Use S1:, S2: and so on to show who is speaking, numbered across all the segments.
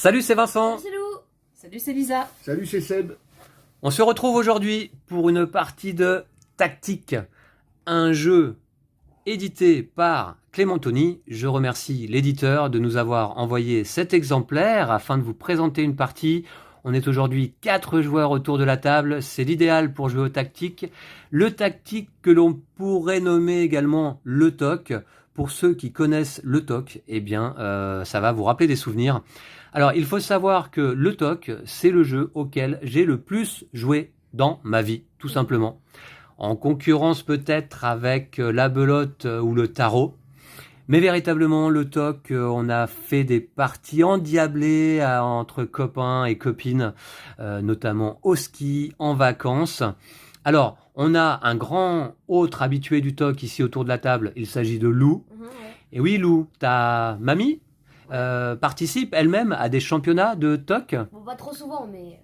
S1: Salut, c'est Vincent.
S2: Salut, c'est Lou. Salut, c'est Lisa.
S3: Salut, c'est Seb.
S1: On se retrouve aujourd'hui pour une partie de Tactique, un jeu édité par Clément Tony. Je remercie l'éditeur de nous avoir envoyé cet exemplaire afin de vous présenter une partie. On est aujourd'hui 4 joueurs autour de la table, c'est l'idéal pour jouer au tactique. Le tactique que l'on pourrait nommer également le TOC. Pour ceux qui connaissent le TOC, eh bien, ça va vous rappeler des souvenirs. Alors, il faut savoir que le TOC, c'est le jeu auquel j'ai le plus joué dans ma vie, tout simplement. En concurrence peut-être avec la belote ou le tarot. Mais véritablement, le TOC, on a fait des parties endiablées entre copains et copines, notamment au ski, en vacances. Alors, on a un grand autre habitué du TOC ici autour de la table, il s'agit de Lou.
S2: Ouais.
S1: Et oui, Lou, ta mamie participe elle-même à des championnats de TOC
S2: Bon, pas trop souvent, mais...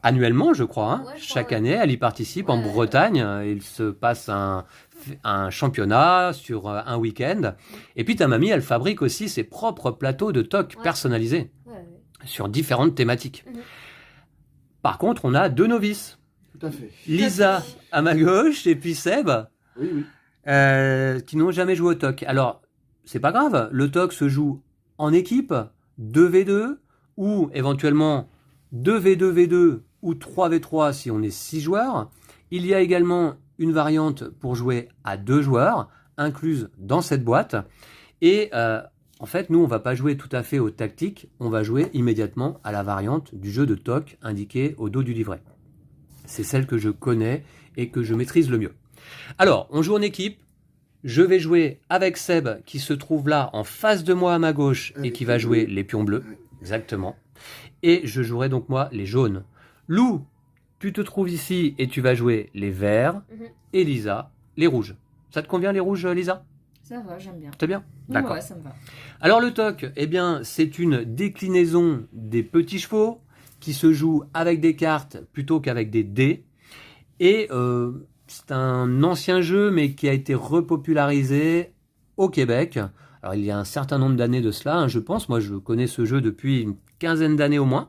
S1: annuellement, je crois. Hein.
S2: Ouais, je crois,
S1: Chaque
S2: ouais.
S1: année, elle y participe en
S2: Ouais.
S1: Bretagne. Il se passe un championnat sur un week-end. Et puis ta mamie, elle fabrique aussi ses propres plateaux de TOC
S2: Ouais.
S1: personnalisés
S2: Ouais.
S1: sur différentes thématiques.
S2: Mhm.
S1: Par contre, on a 2 novices.
S3: Tout à fait.
S1: Lisa à ma gauche et puis Seb
S3: Oui, oui.
S1: qui n'ont jamais joué au TOC. Alors, c'est pas grave, le TOC se joue en équipe, 2v2, ou éventuellement 2v2v2 ou 3v3 si on est 6 joueurs. Il y a également une variante pour jouer à 2 joueurs, incluse dans cette boîte. Et en fait, nous, on va pas jouer tout à fait au tactique, on va jouer immédiatement à la variante du jeu de TOC indiquée au dos du livret. C'est celle que je connais et que je maîtrise le mieux. Alors, on joue en équipe. Je vais jouer avec Seb qui se trouve là en face de moi à ma gauche et qui va jouer les pions bleus. Exactement. Et je jouerai donc moi les jaunes. Lou, tu te trouves ici et tu vas jouer les verts.
S2: Mhm.
S1: Et Lisa, les rouges. Ça te convient les rouges, Lisa?
S2: Ça va, j'aime bien.
S1: C'est bien? D'accord.
S2: Ouais, ça me va.
S1: Alors le TOC, eh bien, c'est une déclinaison des petits chevaux qui se joue avec des cartes plutôt qu'avec des dés. Et c'est un ancien jeu, mais qui a été repopularisé au Québec. Alors il y a un certain nombre d'années de cela, hein, je pense. Moi, je connais ce jeu depuis une quinzaine d'années au moins.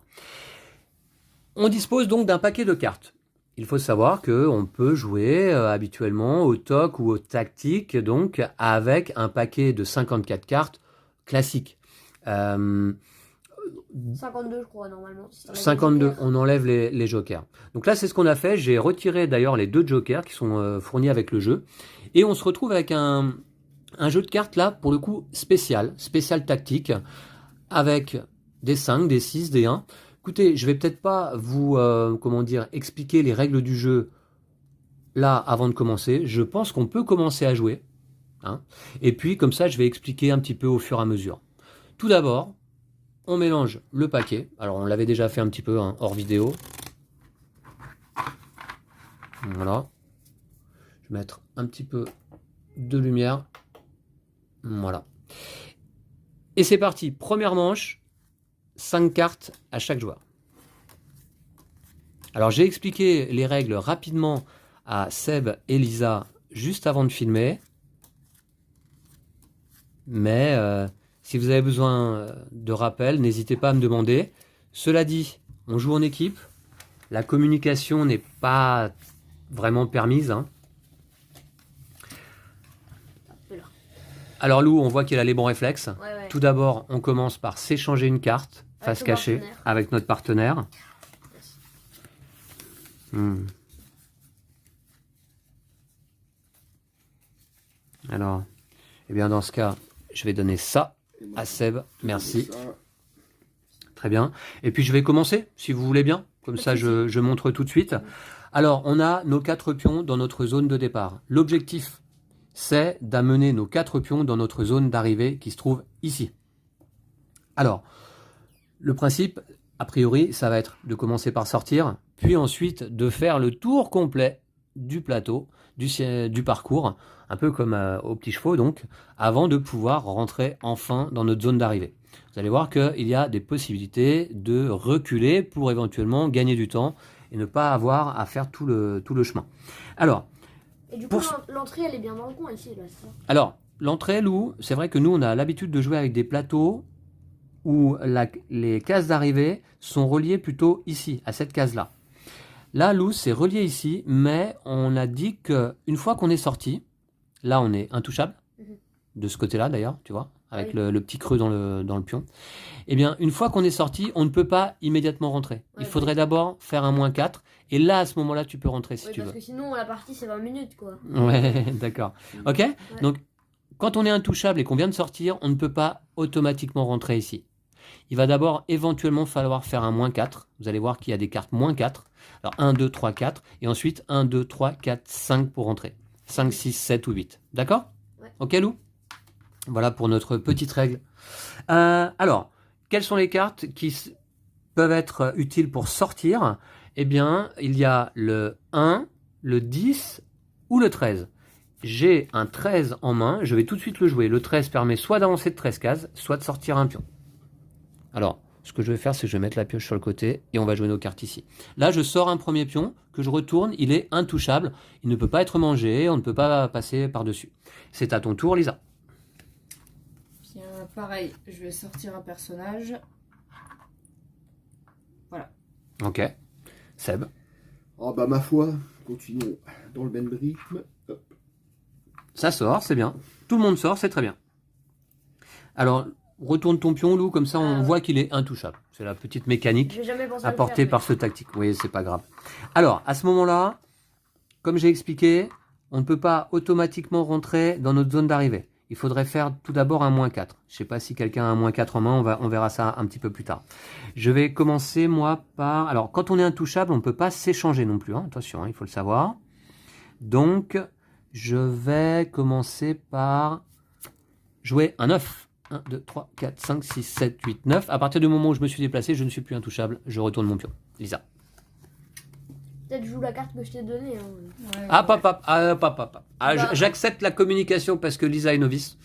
S1: On dispose donc d'un paquet de cartes. Il faut savoir qu'on peut jouer habituellement au TOC ou au tactique, donc avec un paquet de 54 cartes classiques.
S2: 52, je crois, normalement. Si
S1: 52, on enlève les jokers. Donc là, c'est ce qu'on a fait. J'ai retiré d'ailleurs les 2 jokers qui sont fournis avec le jeu. Et on se retrouve avec un jeu de cartes là, pour le coup, spécial tactique, avec des 5, des 6, des 1. Écoutez, je vais peut-être pas vous expliquer les règles du jeu là avant de commencer. Je pense qu'on peut commencer à jouer. Hein. Et puis comme ça, je vais expliquer un petit peu au fur et à mesure. Tout d'abord, on mélange le paquet. Alors on l'avait déjà fait un petit peu hors vidéo. Voilà. Je vais mettre un petit peu de lumière. Voilà. Et c'est parti. Première manche. 5 cartes à chaque joueur. Alors j'ai expliqué les règles rapidement à Seb et Lisa juste avant de filmer. Mais si vous avez besoin de rappel, n'hésitez pas à me demander. Cela dit, on joue en équipe. La communication n'est pas vraiment permise. Hein. Alors Lou, on voit qu'elle a les bons réflexes.
S2: Ouais.
S1: Tout d'abord, on commence par s'échanger une carte, face cachée, avec notre partenaire. Alors, eh bien dans ce cas, je vais donner ça à Seb. Merci. Très bien. Et puis je vais commencer, si vous voulez bien. Comme ça, je montre tout de suite. Alors, on a nos 4 pions dans notre zone de départ. L'objectif, c'est d'amener nos 4 pions dans notre zone d'arrivée qui se trouve ici. Alors, le principe, a priori, ça va être de commencer par sortir, puis ensuite de faire le tour complet du plateau, du parcours, un peu comme aux petits chevaux donc, avant de pouvoir rentrer enfin dans notre zone d'arrivée. Vous allez voir qu'il y a des possibilités de reculer pour éventuellement gagner du temps et ne pas avoir à faire tout le chemin. Alors,
S2: et du coup, l'entrée, elle est bien dans le coin ici, là, c'est ça?
S1: Alors, l'entrée, Lou, c'est vrai que nous, on a l'habitude de jouer avec des plateaux où les cases d'arrivée sont reliées plutôt ici, à cette case-là. Là, Lou, c'est relié ici, mais on a dit qu'une fois qu'on est sorti, là, on est intouchable, de ce côté-là d'ailleurs, tu vois, avec le petit creux dans le pion. Eh bien, une fois qu'on est sorti, on ne peut pas immédiatement rentrer. Il faudrait d'abord faire un -4, et là, à ce moment-là, tu peux rentrer si tu veux.
S2: Parce que sinon, la partie, c'est 20 minutes, quoi.
S1: Ouais, d'accord. Ok. Donc, quand on est intouchable et qu'on vient de sortir, on ne peut pas automatiquement rentrer ici. Il va d'abord éventuellement falloir faire un -4. Vous allez voir qu'il y a des cartes -4. Alors 1, 2, 3, 4. Et ensuite 1, 2, 3, 4, 5 pour rentrer. 5, 6, 7 ou 8. D'accord? Ok, Lou? Voilà pour notre petite règle. Alors, quelles sont les cartes qui peuvent être utiles pour sortir? Eh bien, il y a le 1, le 10 ou le 13. J'ai un 13 en main, je vais tout de suite le jouer. Le 13 permet soit d'avancer de 13 cases, soit de sortir un pion. Alors, ce que je vais faire, c'est que je vais mettre la pioche sur le côté et on va jouer nos cartes ici. Là, je sors un premier pion que je retourne, il est intouchable. Il ne peut pas être mangé, on ne peut pas passer par-dessus. C'est à ton tour, Lisa.
S3: Bien, pareil, je vais sortir un personnage. Voilà.
S1: Ok. Seb.
S4: Oh bah ma foi, continuons dans le même rythme. Hop.
S1: Ça sort, c'est bien. Tout le monde sort, c'est très bien. Alors, retourne ton pion, Lou, comme ça on voit qu'il est intouchable. C'est la petite mécanique apportée par ce tactique. Oui, c'est pas grave. Alors, à ce moment-là, comme j'ai expliqué, on ne peut pas automatiquement rentrer dans notre zone d'arrivée. Il faudrait faire tout d'abord un -4. Je ne sais pas si quelqu'un a un -4 en main, on verra ça un petit peu plus tard. Je vais commencer, moi, par... Alors, quand on est intouchable, on ne peut pas s'échanger non plus. Hein. Attention, hein, il faut le savoir. Donc, je vais commencer par jouer un 9. 1, 2, 3, 4, 5, 6, 7, 8, 9. À partir du moment où je me suis déplacé, je ne suis plus intouchable. Je retourne mon pion. Lisa.
S2: Peut-être joue la carte que je t'ai donnée. Hein.
S1: J'accepte la communication parce que Lisa est novice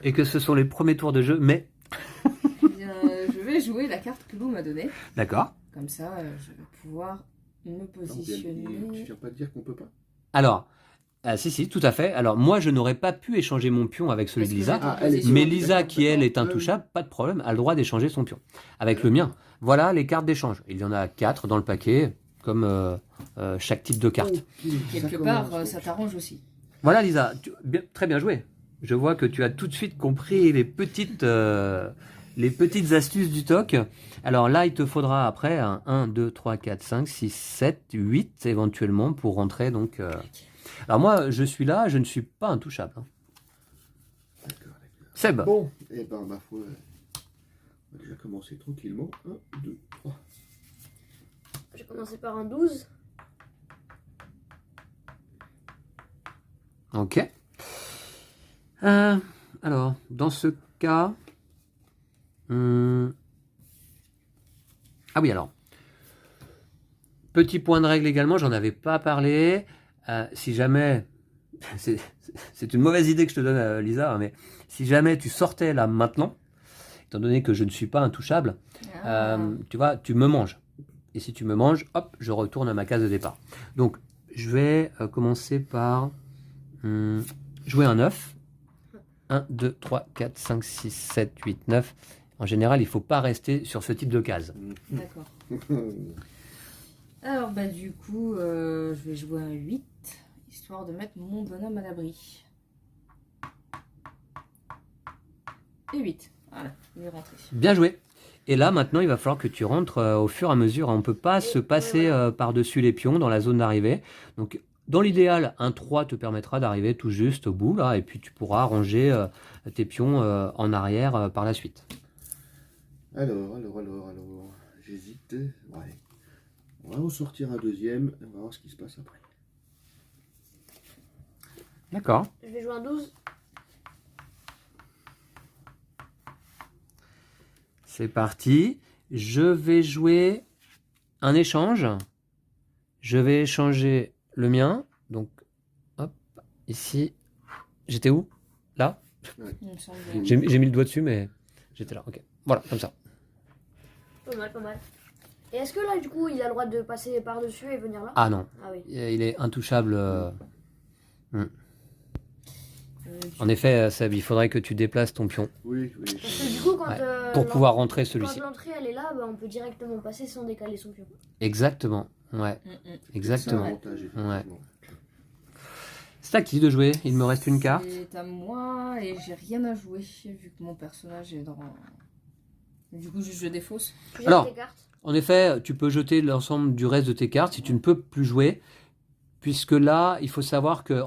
S1: et que ce sont les premiers tours de jeu, mais...
S3: Je vais jouer la carte que Lou m'a donnée.
S1: D'accord.
S3: Comme ça, je vais pouvoir me positionner.
S4: Tu viens pas de dire qu'on peut pas?
S1: Alors... si, tout à fait. Alors, moi, je n'aurais pas pu échanger mon pion avec celui de Lisa. Mais Lisa, qui, elle, est intouchable, pas de problème, a le droit d'échanger son pion avec le mien. Voilà les cartes d'échange. Il y en a 4 dans le paquet, comme chaque type de carte.
S3: Quelque part, ça t'arrange aussi.
S1: Voilà, Lisa. Très bien joué. Je vois que tu as tout de suite compris les petites astuces du TOC. Alors là, il te faudra après un 1, 2, 3, 4, 5, 6, 7, 8 éventuellement pour rentrer donc... Alors moi, je suis là, je ne suis pas intouchable. Hein.
S4: D'accord.
S1: Seb.
S4: Bon, et ben ma foi, on va déjà commencer tranquillement. 1, 2, 3.
S2: J'ai commencé par un 12.
S1: Ok. Alors, dans ce cas... Ah oui, alors. Petit point de règle également, j'en avais pas parlé. Si jamais, c'est une mauvaise idée que je te donne, Lisa, mais si jamais tu sortais là maintenant, étant donné que je ne suis pas intouchable, tu vois, tu me manges. Et si tu me manges, hop, je retourne à ma case de départ. Donc, je vais commencer par jouer un 9. 1, 2, 3, 4, 5, 6, 7, 8, 9. En général, il ne faut pas rester sur ce type de case.
S3: D'accord. Alors, bah, du coup, je vais jouer un 8, histoire de mettre mon bonhomme à l'abri. Et 8. Voilà, il est rentré.
S1: Bien joué. Et là, maintenant, il va falloir que tu rentres au fur et à mesure. On ne peut pas se passer par-dessus les pions dans la zone d'arrivée. Donc, dans l'idéal, un 3 te permettra d'arriver tout juste au bout, là, et puis tu pourras ranger tes pions en arrière par la suite.
S4: Alors, j'hésite. Ouais. On va en sortir un deuxième, on va voir ce qui se passe après.
S1: D'accord.
S2: Je vais jouer un 12.
S1: C'est parti. Je vais jouer un échange. Je vais échanger le mien. Donc, hop, ici. J'étais où? Là?
S4: Ouais.
S1: J'ai mis le doigt dessus, mais j'étais là. Ok. Voilà, comme ça.
S2: Pas mal, pas mal. Et est-ce que là, du coup, il a le droit de passer par-dessus et venir là?
S1: Ah non.
S2: Ah oui.
S1: Il est intouchable. En effet, Seb, il faudrait que tu déplaces ton pion
S4: Oui,
S2: Parce que du coup, quand,
S1: Ouais, pour pouvoir rentrer
S2: quand
S1: celui-ci.
S2: l'entrée elle est là, bah, on peut directement passer sans décaler son pion.
S1: Exactement, ouais,
S3: Mm, mm.
S4: C'est un
S1: exactement.
S4: avantage, effectivement.
S1: C'est à qui de jouer? Il me reste une carte.
S3: C'est à moi et j'ai rien à jouer vu que mon personnage est dans. Du coup, juste je défausse.
S2: Tu jettes
S1: Alors,
S2: tes cartes.
S1: En effet, tu peux jeter l'ensemble du reste de tes cartes si tu ne peux plus jouer, puisque là, il faut savoir que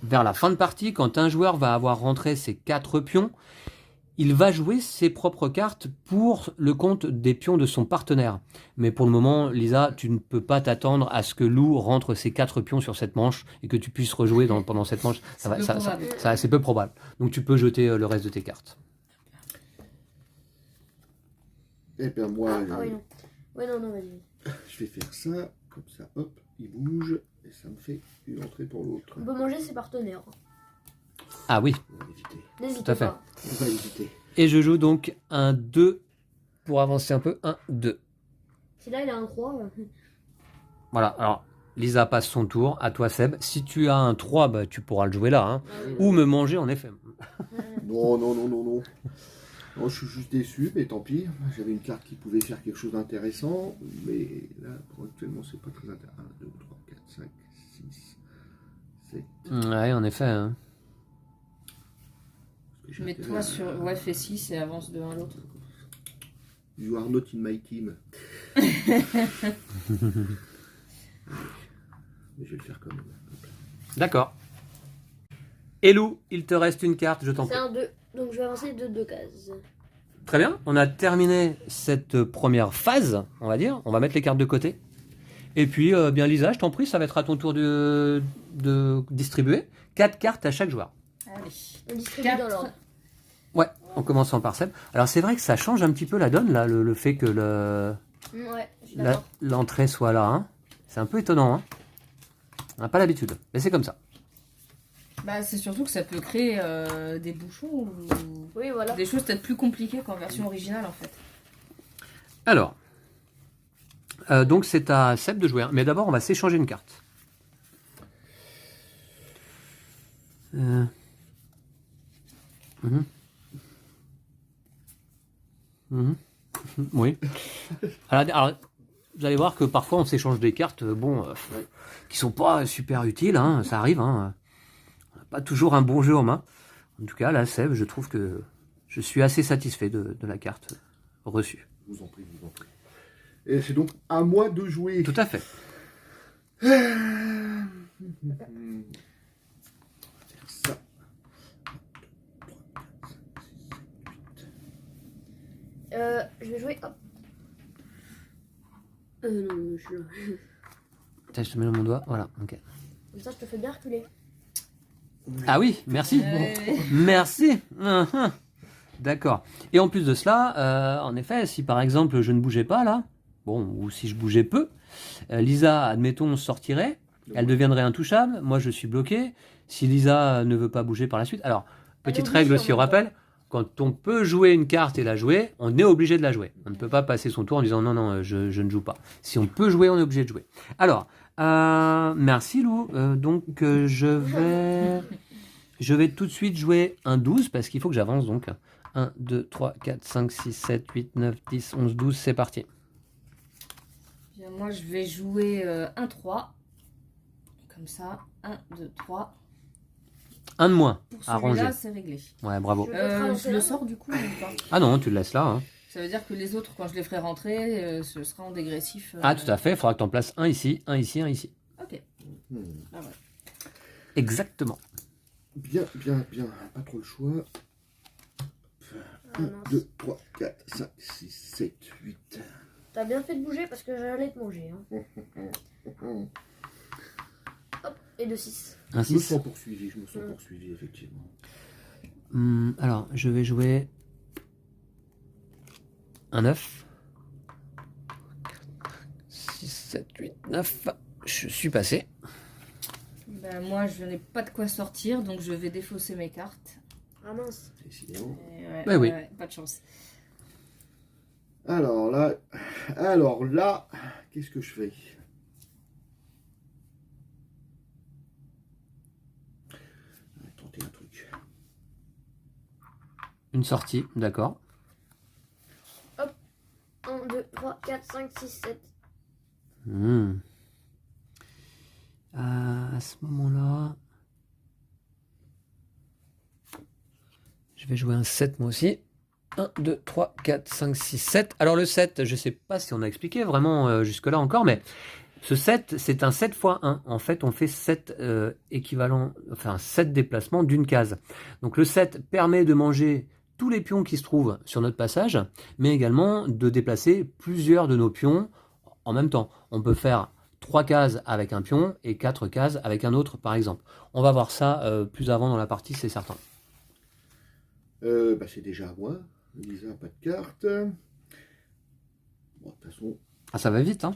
S1: vers la fin de partie, quand un joueur va avoir rentré ses 4 pions, il va jouer ses propres cartes pour le compte des pions de son partenaire. Mais pour le moment, Lisa, tu ne peux pas t'attendre à ce que Lou rentre ses 4 pions sur cette manche et que tu puisses rejouer pendant cette manche.
S3: C'est peu probable.
S1: C'est peu probable. Donc tu peux jeter le reste de tes cartes.
S4: Et bien moi,
S2: Ah oui, non. Ouais, non, vas-y.
S4: je vais faire ça, comme ça, hop, il bouge, et ça me fait une entrée pour l'autre.
S2: On peut manger ses partenaires.
S1: Ah oui,
S4: On va éviter.
S2: N'hésitez
S1: Tout à fait.
S2: pas.
S4: On va éviter.
S1: et je joue donc un 2 pour avancer un peu. 1, 2.
S2: Si là il a un 3,
S1: Voilà, alors Lisa passe son tour, à toi Seb. Si tu as un 3, bah, tu pourras le jouer là, hein. Ou me manger en effet.
S4: Non, non, non, non, non. Non, je suis juste déçu, mais tant pis. J'avais une carte qui pouvait faire quelque chose d'intéressant, mais là, pour actuellement, c'est pas très intéressant. 1, 2, 3, 4, 5, 6, 7.
S1: Ouais, en effet. Hein.
S3: Mets-toi sur. Ouais, fais 6 et avance de l'un à l'autre.
S4: You are not in my team. Mais je vais le faire quand même.
S1: D'accord. Elou, il te reste une carte, je t'en
S2: c'est
S1: prie.
S2: un 2. Donc je vais avancer de 2 cases.
S1: Très bien, on a terminé cette première phase, on va dire. On va mettre les cartes de côté. Et puis, bien Lisa, je t'en prie, ça va être à ton tour de distribuer 4 cartes à chaque joueur.
S3: Allez.
S2: On distribue
S3: 4.
S2: dans l'ordre.
S1: Ouais, en commençant par Seb. Alors c'est vrai que ça change un petit peu la donne, là, le fait que
S2: Ouais, je suis d'accord.
S1: l'entrée soit là. Hein. C'est un peu étonnant. Hein. On n'a pas l'habitude, mais c'est comme ça.
S3: Bah, c'est surtout que ça peut créer des bouchons ou
S2: Oui, voilà.
S3: des choses peut-être plus compliquées qu'en version originale en fait.
S1: Alors, donc c'est à Seb de jouer. Hein. Mais d'abord, on va s'échanger une carte. Mhm. Mhm. Oui. Alors, vous allez voir que parfois on s'échange des cartes, qui sont pas super utiles, hein, ça arrive. Hein. On n'a pas toujours un bon jeu en main. En tout cas, là, Seb, je trouve que je suis assez satisfait de la carte reçue.
S4: Je vous en prie, je vous en prie. Et c'est donc à moi de jouer.
S1: Tout à fait.
S4: Faire ça.
S2: Je vais jouer. Hop. Non, je suis là.
S1: Tiens, je te mets dans mon doigt. Voilà, ok.
S2: Comme ça, je te fais bien reculer.
S1: Ah oui, merci. Merci. D'accord. Et en plus de cela, en effet, si par exemple je ne bougeais pas là, bon, ou si je bougeais peu, Lisa, admettons, sortirait, elle deviendrait intouchable, moi je suis bloqué. Si Lisa ne veut pas bouger par la suite, alors, petite
S2: Elle est
S1: règle
S2: obligée
S1: aussi
S2: en
S1: au
S2: même temps.
S1: rappel, quand on peut jouer une carte et la jouer, on est obligé de la jouer. On ne peut pas passer son tour en disant non, non, je ne joue pas. Si on peut jouer, on est obligé de jouer. Alors, merci Lou. Je vais tout de suite jouer un 12 parce qu'il faut que j'avance donc. 1, 2, 3, 4, 5, 6, 7, 8, 9, 10, 11, 12, c'est parti.
S3: Bien, moi je vais jouer un 3. Comme ça. 1, 2, 3.
S1: Un de moins
S3: Pour
S1: à ranger.
S3: celui-là, c'est réglé.
S1: Ouais, bravo.
S2: Je peux te ralentir
S3: Je le
S2: là
S3: sors du coup ou pas?
S1: Ah non, tu le laisses là. Hein.
S3: Ça veut dire que les autres, quand je les ferai rentrer, ce sera en dégressif.
S1: Ah, tout à fait. Il faudra que tu en places un ici, un ici, un ici.
S3: Ok. Ah ouais.
S1: Exactement.
S4: Bien, bien, bien. Pas trop le choix.
S2: Ah,
S4: 1,
S2: mince.
S4: 2, 3, 4, 5, 6, 7, 8.
S2: T'as bien fait de bouger parce que j'allais te manger. Hein. Hop, et de 6.
S1: Un
S4: Je me
S1: 6.
S4: sens poursuivi, effectivement.
S1: Alors, je vais jouer un 9. 6, 7, 8, 9. Je suis passé.
S3: Ben, moi je n'ai pas de quoi sortir, donc je vais défausser mes cartes.
S2: Ah mince.
S4: Décidément.
S3: Et ouais,
S1: Ouais, oui.
S3: ouais, pas de chance.
S4: Alors là, qu'est-ce que je fais? Tenter un truc
S1: Une sortie, d'accord.
S2: 1, 2, 3, 4, 5, 6, 7.
S1: À ce moment-là, je vais jouer un 7 moi aussi. 1, 2, 3, 4, 5, 6, 7. Alors le 7, je ne sais pas si on a expliqué vraiment jusque-là encore, mais ce 7, c'est un 7 x 1. En fait, on fait 7 équivalents, enfin 7 déplacements d'une case. Donc le 7 permet de manger tous les pions qui se trouvent sur notre passage, mais également de déplacer plusieurs de nos pions en même temps. On peut faire 3 cases avec un pion et 4 cases avec un autre, par exemple. On va voir ça plus avant dans la partie, c'est certain.
S4: C'est déjà à moi. Lisa, pas de carte. Bon, de toute façon,
S1: Ah, ça va vite, hein.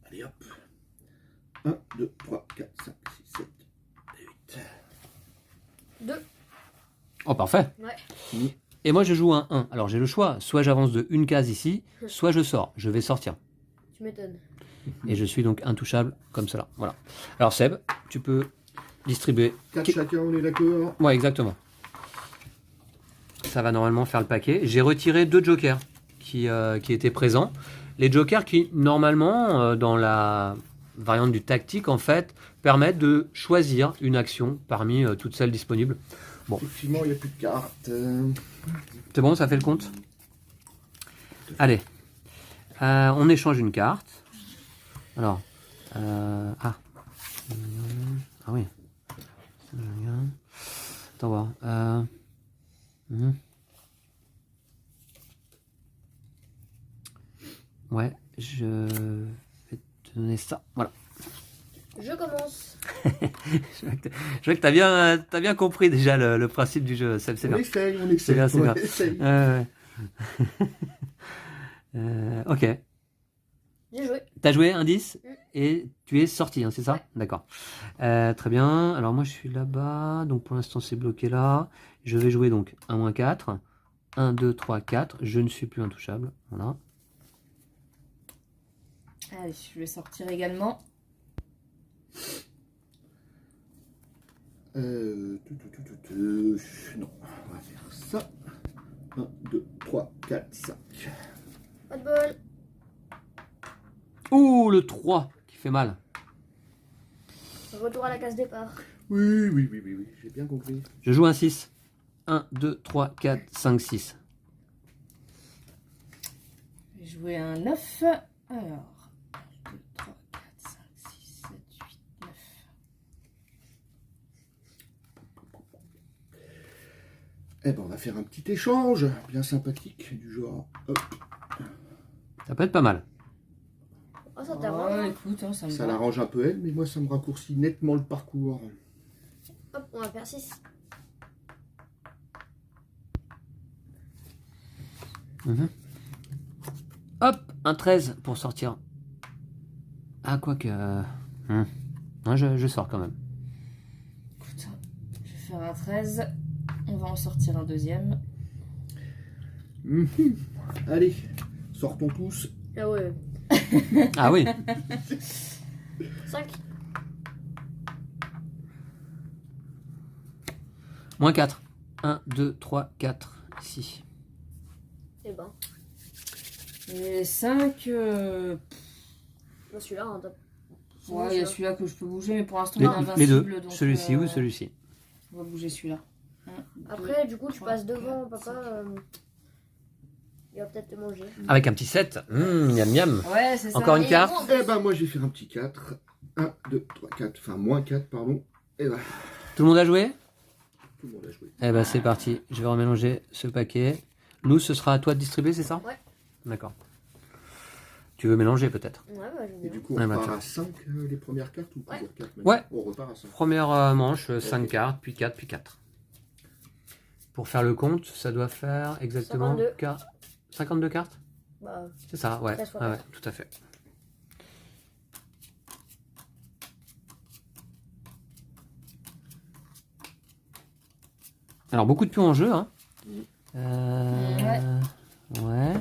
S4: allez hop. 1, 2, 3, 4, 5, 6, 7, 8.
S2: 2.
S1: Oh, parfait.
S2: Ouais.
S1: Et moi, je joue un 1. Alors, j'ai le choix. Soit j'avance de une case ici, soit je sors. Je vais sortir.
S2: Tu m'étonnes.
S1: Et je suis donc intouchable comme cela. Voilà. Alors, Seb, tu peux distribuer.
S4: 4 chacun, on est d'accord.
S1: Ouais, exactement. Ça va normalement faire le paquet. J'ai retiré 2 jokers qui étaient présents. Les jokers qui, normalement, dans la variante du tactique, en fait, permettent de choisir une action parmi toutes celles disponibles. Bon.
S4: Effectivement, il n'y a plus de cartes.
S1: C'est bon, ça fait le compte? Allez. On échange une carte. Alors. Ah oui. Attends voir. Ouais, je vais te donner ça. Voilà.
S2: Je commence.
S1: Je vois que t'as bien compris déjà le principe du jeu. C'est
S4: On
S1: bien.
S4: essaye, on essaye.
S1: C'est bien, c'est bien.
S4: On essaye.
S1: Ok.
S2: J'ai joué.
S1: T'as joué un 10 et tu es sorti, hein, c'est ça?
S2: Ouais.
S1: D'accord. Très bien. Alors moi je suis là-bas. Donc pour l'instant c'est bloqué là. Je vais jouer donc 1-4. 1, 2, 3, 4. Je ne suis plus intouchable. Voilà.
S3: Allez, je vais sortir également.
S4: Non, on va faire ça. 1, 2, 3, 4, 5.
S2: Pas de bol.
S1: Ouh, le 3 qui fait mal.
S2: Retour à la case départ.
S4: Oui, j'ai bien compris.
S1: Je joue un 6. 1, 2, 3, 4, 5, 6.
S3: Je vais jouer un 9. Alors, 1, 2, 3, 4, 5, 6, 7, 8, 9.
S4: Eh ben, on va faire un petit échange bien sympathique du genre. Hop,
S1: Ça peut être pas mal.
S2: Oh, ça t'arrange.
S3: Écoute, hein, ça me
S4: ça
S3: va.
S4: l'arrange un peu elle, mais moi ça me raccourcit nettement le parcours.
S2: Hop, on va faire 6.
S1: Hop, un 13 pour sortir. Ah, quoique. Non, je sors quand même.
S3: Écoute, je vais faire un 13. On va en sortir un deuxième.
S4: Allez, sortons tous.
S2: Ah ouais.
S1: Ah oui.
S2: 5.
S1: Moins 4. 1, 2, 3, 4. Ici.
S2: Et ben.
S3: Et 5.
S2: Moi, celui-là, hein, top.
S3: Ouais, il y a celui-là que je peux bouger, mais pour l'instant, il est
S1: Les
S3: invincible.
S1: deux.
S3: Donc,
S1: Celui-ci ou celui-ci.
S3: On va bouger celui-là.
S2: Après, du coup, tu passes devant, papa. Il va peut-être te manger.
S1: Avec un petit 7. Miam miam.
S3: Ouais, c'est ça.
S1: Encore une
S2: Et
S1: carte.
S2: bon,
S4: Eh ben, moi je vais faire un petit 4. 1, 2, 3, 4. Enfin, moins 4, pardon. Et ben,
S1: Tout le monde a joué?
S4: tout le monde a joué.
S1: Eh ben c'est parti. Je vais remélanger ce paquet. Lou, ce sera à toi de distribuer, c'est ça?
S2: Ouais.
S1: D'accord. Tu veux mélanger peut-être?
S2: Ouais, bah, je
S4: Et
S2: vais
S4: du
S2: bien.
S4: coup, on
S1: Ouais, bah,
S4: repart
S1: tiens.
S4: à 5 les premières cartes ou
S2: Ouais.
S4: toujours 4 maintenant?
S1: Ouais.
S4: On repart à 5.
S1: Première manche, 5
S4: Ok.
S1: cartes, puis 4, puis 4. Pour faire le compte, ça doit faire exactement
S2: 52.
S1: 52 cartes?
S2: Bah,
S1: C'est ça, ouais.
S2: 13 fois
S1: Ah ouais,
S2: quatre.
S1: tout à fait. Alors, beaucoup de pions en jeu, hein. Ouais.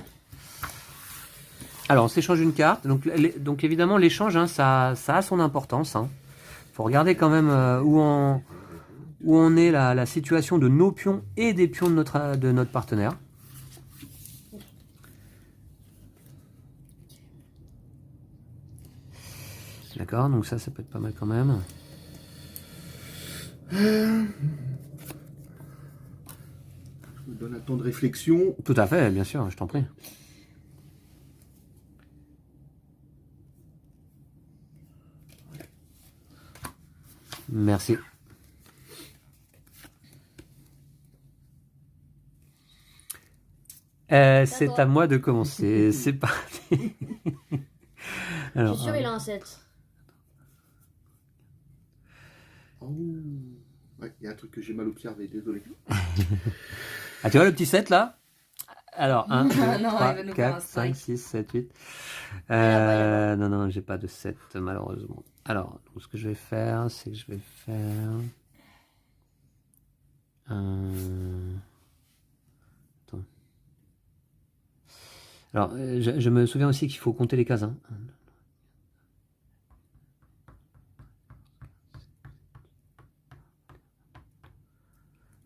S1: Alors, on s'échange une carte. Donc évidemment, l'échange, hein, ça a son importance. Hein. Faut regarder quand même où où en est la situation de nos pions et des pions de notre partenaire. D'accord, donc ça peut être pas mal quand même.
S4: Je me donne un temps de réflexion.
S1: Tout à fait, bien sûr, je t'en prie. Merci. C'est à moi de commencer. C'est parti.
S2: Je
S1: Alors,
S2: suis sûr, il a un 7.
S4: Oh. Ouais, il y a un truc que j'ai mal observé, désolé.
S1: ah, tu vois le petit 7 là? Alors, 1, 2,
S3: Non,
S1: 3,
S3: il va nous faire un
S1: 4, 5,
S3: strike.
S1: 6, 7, 8.
S2: là-bas.
S1: Non, j'ai pas de 7 malheureusement. Alors, donc, ce que je vais faire, c'est que je vais faire... Attends. Alors, je me souviens aussi qu'il faut compter les cases. Hein.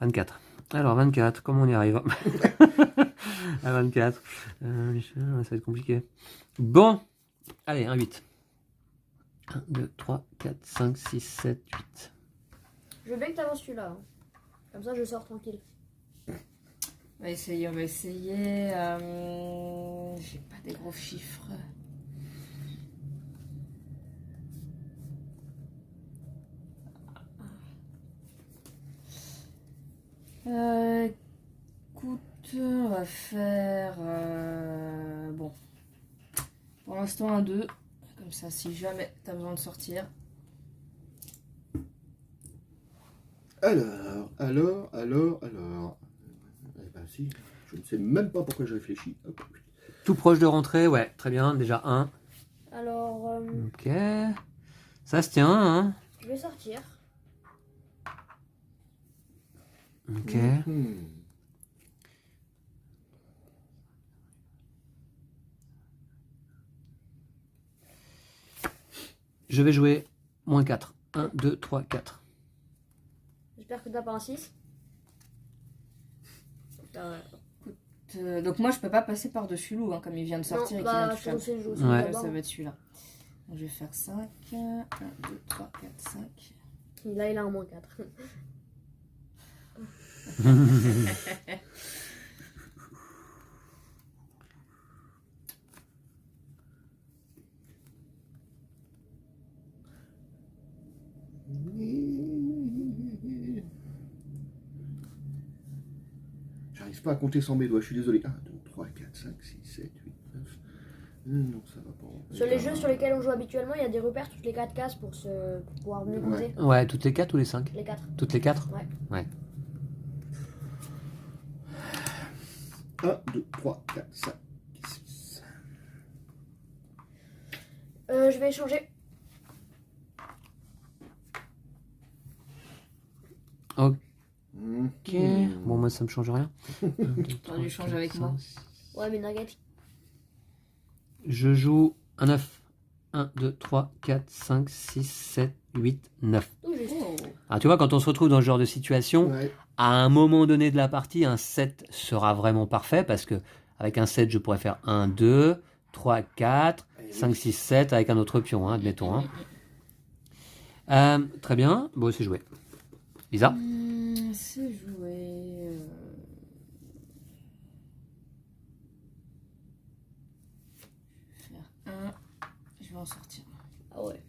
S1: 24. Alors, 24, comment on y arrive? À 24. Ça va être compliqué. Bon. Allez, un 8. 1, 2, 3, 4, 5, 6, 7, 8.
S2: Je veux bien que tu avances celui-là. Hein. Comme ça, je sors tranquille.
S3: On va essayer. J'ai pas des gros chiffres. Écoute, on va faire... bon. Pour l'instant, un 2. Comme ça, si jamais tu as besoin de sortir.
S4: Alors. Eh ben si, je ne sais même pas pourquoi je réfléchis. Hop.
S1: Tout proche de rentrer, ouais, très bien, déjà 1.
S2: Alors,
S1: Ok. Ça se tient, hein.
S2: je vais sortir.
S1: Ok. Je vais jouer moins 4. 1, 2, 3, 4.
S2: J'espère que t'as pas un 6.
S3: Donc moi, je peux pas passer par-dessus Lou, hein, comme il vient de sortir et qu'il vient de toucher.
S2: je joue
S1: Ouais.
S3: Ça va être celui-là. Donc, je vais faire 5. 1, 2, 3, 4, 5.
S2: Là, il a un moins 4.
S4: J'arrive pas à compter sans mes doigts, je suis désolé. 1, 2, 3, 4, 5, 6, 7, 8, 9. Non, ça va pas.
S2: Sur les jeux sur lesquels on joue habituellement, il y a des repères toutes les 4 cases pour pouvoir mieux compter.
S1: Ouais, toutes les 4 ou les 5?
S2: Les 4.
S1: Toutes les 4?
S2: Ouais.
S4: 1, 2, 3, 4, 5, 6.
S2: Je vais échanger.
S1: Ok. Bon, moi, ça me change rien.
S3: Tu changes avec moi.
S2: Ouais, mais Nugget.
S1: Je joue un 9. 1, 2, 3, 4, 5, 6, 7, 8, 9.
S2: Tout juste.
S1: Alors, tu vois, quand on se retrouve dans ce genre de situation,
S4: Ouais.
S1: à un moment donné de la partie, un 7 sera vraiment parfait parce que avec un 7, je pourrais faire 1, 2, 3, 4, 5, 6, 7 avec un autre pion, hein, admettons. Hein. Très bien. Bon, c'est joué. Lisa?
S3: C'est joué. Je vais faire 1. Je vais en sortir.
S2: Ah ouais.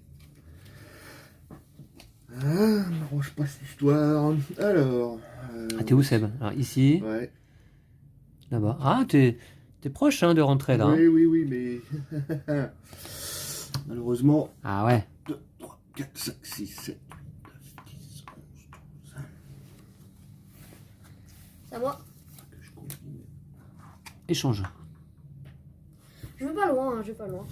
S4: M'arrange pas cette histoire. Alors.
S1: Ah, t'es où, Seb? Alors, ici,
S4: Ouais.
S1: là-bas. Ah, t'es proche hein, de rentrer là. Hein.
S4: Oui, mais. Malheureusement.
S1: Ah ouais.
S4: 2, 3, 4, 5, 6, 7, 8, 9, 10, 11, 12.
S2: C'est à moi.
S4: Que je combine.
S1: Échange.
S2: Je vais pas loin, hein, je vais pas loin.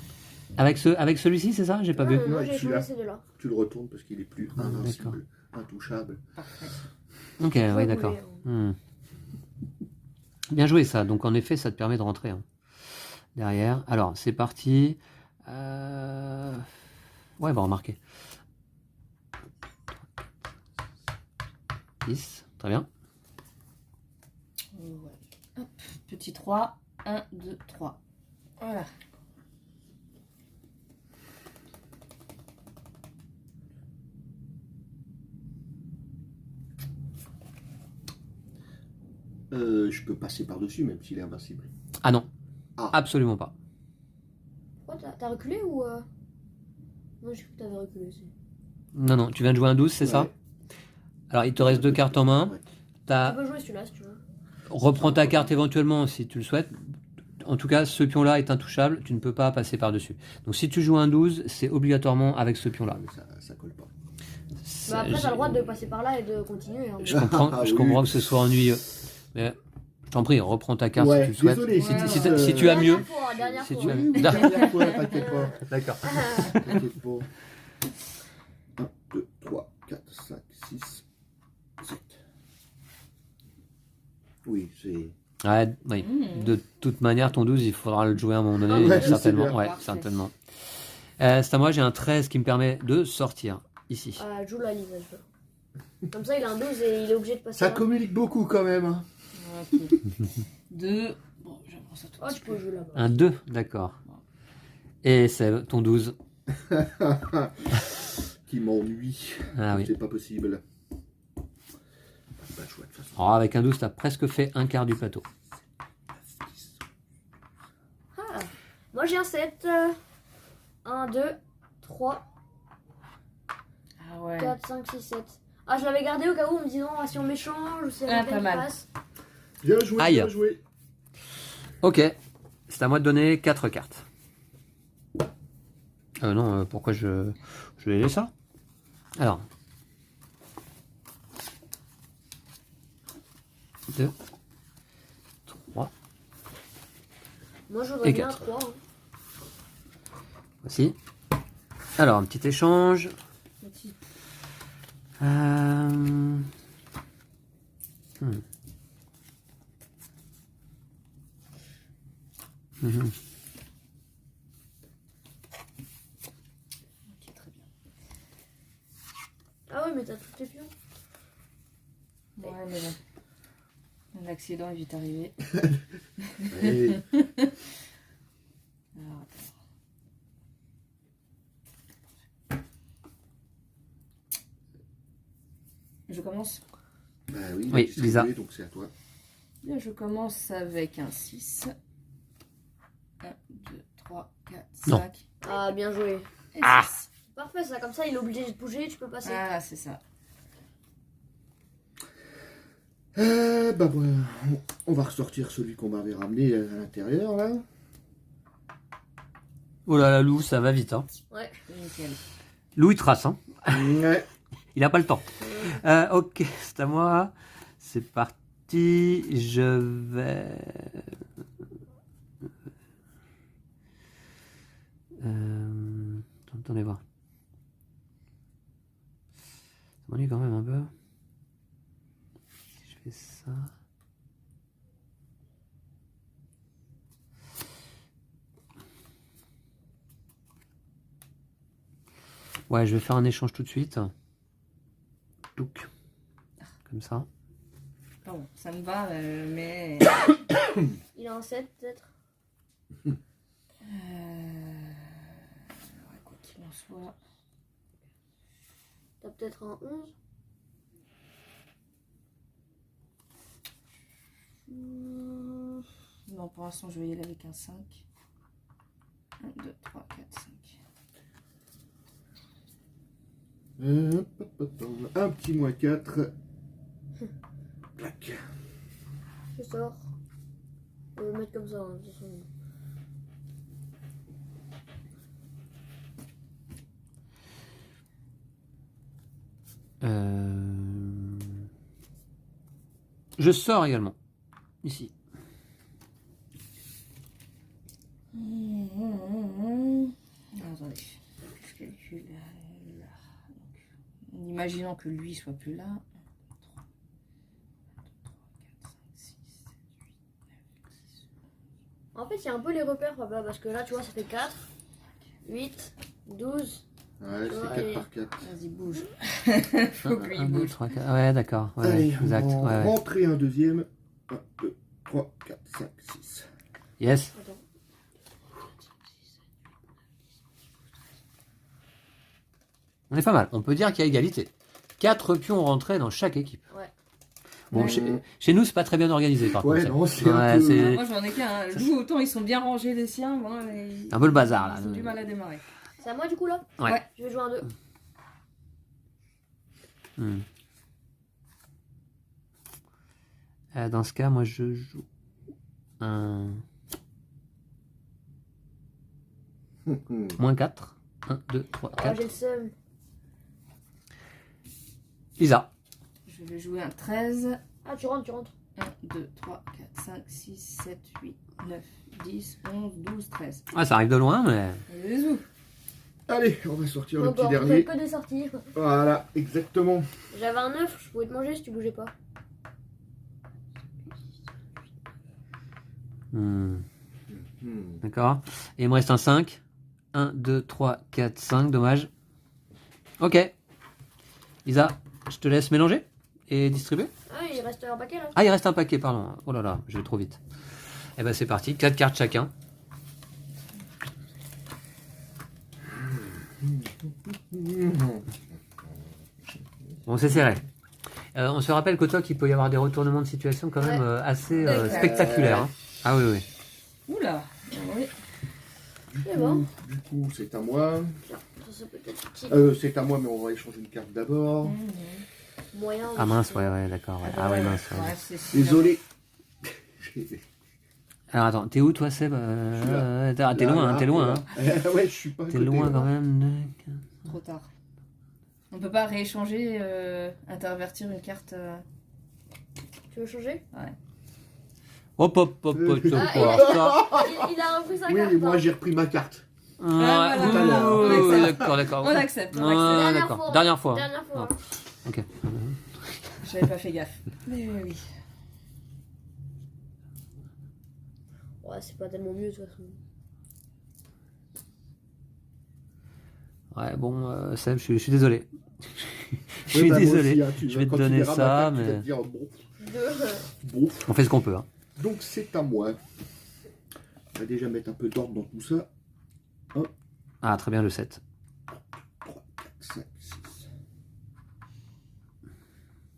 S1: Avec celui-ci, c'est ça? J'ai pas vu.
S2: Non,
S4: Non,
S2: j'ai
S4: celui-là.
S2: échangé ces deux-là.
S4: Tu le retournes parce qu'il est plus
S1: Ah,
S4: invincible, intouchable.
S3: Parfait.
S1: Ok,
S2: Je
S1: ouais,
S2: vais
S1: d'accord.
S2: rouler,
S1: Bien joué ça. Donc en effet, ça te permet de rentrer hein, derrière. Alors c'est parti. Ouais, on va remarquer. 10. Très bien.
S3: Ouais. Hop, petit 3. 1, 2, 3. Voilà.
S4: Je peux passer par-dessus, même s'il est invincible.
S1: Ah non.
S4: Ah.
S1: Absolument pas.
S2: Pourquoi t'as reculé ou Non, j'ai cru que t'avais reculé aussi.
S1: Non, non. Tu viens de jouer un 12, c'est ça?
S4: Ouais.
S1: Alors, il te reste 2 cartes en main.
S4: Ouais.
S2: Tu
S1: T'as...
S2: peux jouer celui-là si tu veux.
S1: Reprends ta carte éventuellement si tu le souhaites. En tout cas, ce pion-là est intouchable. Tu ne peux pas passer par-dessus. Donc, si tu joues un 12, c'est obligatoirement avec ce pion-là.
S4: Mais ça colle pas.
S2: Bah après, t'as le droit de passer par là et de continuer. Hein.
S1: Je comprends,
S4: Ah,
S1: je
S4: oui.
S1: comprends que ce soit ennuyeux. Mais je t'en prie, reprends ta carte
S4: Ouais,
S1: si tu le souhaites.
S4: désolé,
S1: Si tu as mieux.
S2: Dernière
S1: Si
S2: fois.
S1: tu as-
S4: Oui, dernière fois, t'inquiète pas.
S1: D'accord.
S4: T'inquiète pas. 1, 2, 3, 4, 5, 6, 7. Oui, c'est...
S1: Ouais, oui. De toute manière, ton 12, il faudra le jouer à un moment donné.
S4: Ouais,
S1: certainement.
S4: c'est bien.
S1: Ouais,
S3: Parfait.
S1: certainement. C'est à moi, j'ai un 13 qui me permet de sortir ici.
S2: Joue la Lisa, je veux. Comme ça, il a un 12 et il est obligé de passer
S4: Ça
S2: là.
S4: communique beaucoup quand même. Hein.
S3: Ok. 2. Bon, j'apprends ça tout de
S2: Oh, tu
S3: suite.
S2: peux jouer là-bas.
S1: Un 2, d'accord. Et c'est ton 12.
S4: Qui m'ennuie.
S1: Ah oui.
S4: C'est pas possible. Pas de choix de toute façon.
S1: Alors, avec un 12, tu as presque fait un quart du plateau.
S2: Ah. Moi, j'ai un 7. 1, 2, 3,
S3: Ah ouais.
S2: 4, 5, 6, 7. Ah, je l'avais gardé au cas où en me disant si on m'échange ou si
S3: Ah,
S2: on
S3: pas mal.
S2: passe.
S4: Bien joué,
S1: Aïe.
S4: bien joué.
S1: Ok. C'est à moi de donner 4 cartes. Non, pourquoi je les laisse ça? Alors. 2, 3,
S2: Moi, je voudrais
S1: Et
S2: bien un
S1: 4.
S2: 3. Hein.
S1: voici. Alors, un petit échange.
S3: Petit.
S1: Hmm. Mhm.
S3: Ok, très bien.
S2: Ah ouais, mais t'as tous tes pions.
S3: Ouais, mais bon. Un accident est vite arrivé.
S4: Et
S3: Alors, attends. Je commence.
S4: bah oui,
S1: Oui,
S4: c'est
S1: Lisa.
S4: joué, donc c'est à toi.
S3: Bien, je commence avec un 6. 1, 2, 3, 4,
S1: Non.
S3: 5.
S2: Ah, bien joué.
S3: Et
S1: Ah.
S3: 6.
S2: Parfait, ça. Comme ça, il est obligé de bouger, tu peux passer.
S3: Ah, c'est ça.
S4: Bah voilà, on va ressortir celui qu'on m'avait ramené à l'intérieur là.
S1: Oh là là, Lou, ça va vite. Hein.
S2: Ouais.
S3: Nickel.
S1: Lou, il trace. Hein.
S4: Ouais.
S1: Il n'a pas le temps. Ok, c'est à moi. C'est parti. Je vais... Attendez voir. Ça m'ennuie quand même un peu. Si je fais ça... Ouais, je vais faire un échange tout de suite. Touc. Comme ça.
S3: Bon, ça me va, mais.
S2: Il a un 7 peut-être.
S3: Ouais, quoi qu'il en soit.
S2: T'as peut-être un 11.
S3: Non, pour l'instant, je vais y aller avec un 5. 1, 2, 3, 4, 5.
S4: Un petit moins 4. Clac.
S2: Je sors. Je vais le mettre comme ça. Hein, de toute façon.
S1: Je sors également. Ici.
S3: Attendez. Je calcule là. Donc, en imaginant que lui soit plus là. 3, 4, 5, 6, 7, 8, 9, 10.
S2: En fait, il y a un peu les repères, papa, parce que là, tu vois, ça fait 4, 8, 12,
S4: Ouais, c'est 4 par 4.
S3: Vas-y, bouge.
S1: 1,
S3: Faut que lui
S1: 2,
S3: bouge.
S1: 3, 4. Ouais, d'accord. Ouais,
S4: Allez,
S1: exact.
S4: on va
S1: Ouais, ouais.
S4: rentrer un deuxième. 1, 2, 3, 4, 5, 6.
S1: Yes.
S2: Attends.
S1: On est pas mal. On peut dire qu'il y a égalité. 4 pions rentrés dans chaque équipe.
S2: Ouais.
S1: Bon,
S4: Mmh.
S1: chez nous, c'est pas très bien organisé par
S4: Ouais,
S1: contre.
S4: non, c'est un
S1: Ouais,
S4: peu-
S1: c'est
S3: Moi, j'en ai qu'un. Loup, autant ils sont bien rangés les siens. Moi,
S1: un peu le bazar là.
S3: Ils ont du mal à démarrer.
S2: C'est à moi du coup là?
S1: Ouais.
S2: Je vais jouer un 2.
S1: Hmm. Dans ce cas, moi je joue un moins 4. 1, 2, 3,
S2: Oh,
S1: 4.
S2: j'ai le seum.
S1: Lisa.
S3: Je vais jouer un 13.
S2: Ah, tu rentres, tu rentres.
S3: 1, 2, 3, 4, 5, 6, 7, 8, 9, 10, 11, 12, 13.
S1: Ah, ça arrive de loin, mais.
S3: Les zou.
S4: Allez, on va sortir le petit
S2: Encore,
S4: dernier.
S2: que des sorties.
S4: Voilà, exactement.
S2: J'avais un 9, je pouvais te manger si tu bougeais pas.
S1: Hmm.
S4: Hmm.
S1: D'accord. Et il me reste un 5. 1, 2, 3, 4, 5. Dommage. Ok. Lisa, je te laisse mélanger et distribuer.
S2: Ah, il reste un paquet là.
S1: Ah, il reste un paquet, pardon. Oh là là, je vais trop vite. Eh ben c'est parti. 4 cartes chacun. Bon, c'est serré. On se rappelle qu'au TOC, il peut y avoir des retournements de situation quand même
S2: Ouais.
S1: assez
S3: D'accord.
S1: spectaculaires. Hein. Ah oui, oui.
S3: Oula. Oui.
S2: C'est bon.
S4: Du coup, c'est à moi.
S2: Ça peut être petit.
S4: C'est à moi, mais on va échanger une carte d'abord.
S3: Mhm.
S2: Moyen.
S1: Ah mince, ouais, d'accord. Ouais. Ah ouais, mince. Ouais.
S3: Ouais, c'est sûr.
S4: Désolé.
S1: Alors attends, t'es où toi, Seb T'es
S4: Là,
S1: loin,
S4: là,
S1: t'es loin. Hein.
S4: Ouais, je suis pas à
S1: T'es
S4: côté,
S1: loin
S4: là.
S1: quand même.
S3: Trop tard. On peut pas rééchanger, intervertir une carte.
S2: Tu veux changer?
S1: Hop, hop, hop, hop,
S2: Ah,
S1: quoi, ça.
S2: il a repris sa
S4: Oui,
S2: carte.
S4: mais moi
S2: hein.
S4: j'ai repris ma carte.
S1: Ouais,
S3: voilà.
S4: Tout à l'heure.
S1: ouais,
S3: On
S1: ouais,
S3: accepte.
S1: d'accord, d'accord.
S3: On accepte, on
S1: Ouais,
S3: accepte.
S1: d'accord. Dernière fois.
S2: Dernière fois.
S1: Ah. Ok.
S3: J'avais pas fait gaffe. Mais oui.
S2: Ouais, c'est pas tellement mieux de toute façon.
S1: Ouais, bon, Seb, je suis désolé. Je suis
S4: Ouais, bah, moi
S1: désolé.
S4: aussi, hein, tu-
S1: Je vais te
S4: quand tu
S1: donner
S4: verras ma
S1: ça,
S4: carte, tu vas
S1: mais
S4: te dire, bon,
S2: 2.
S4: bon.
S1: on fait ce qu'on peut. Hein.
S4: Donc c'est à moi. On va déjà mettre un peu d'ordre dans tout ça.
S1: Ah, très bien, le 7.
S4: 3, 4, 5, 6.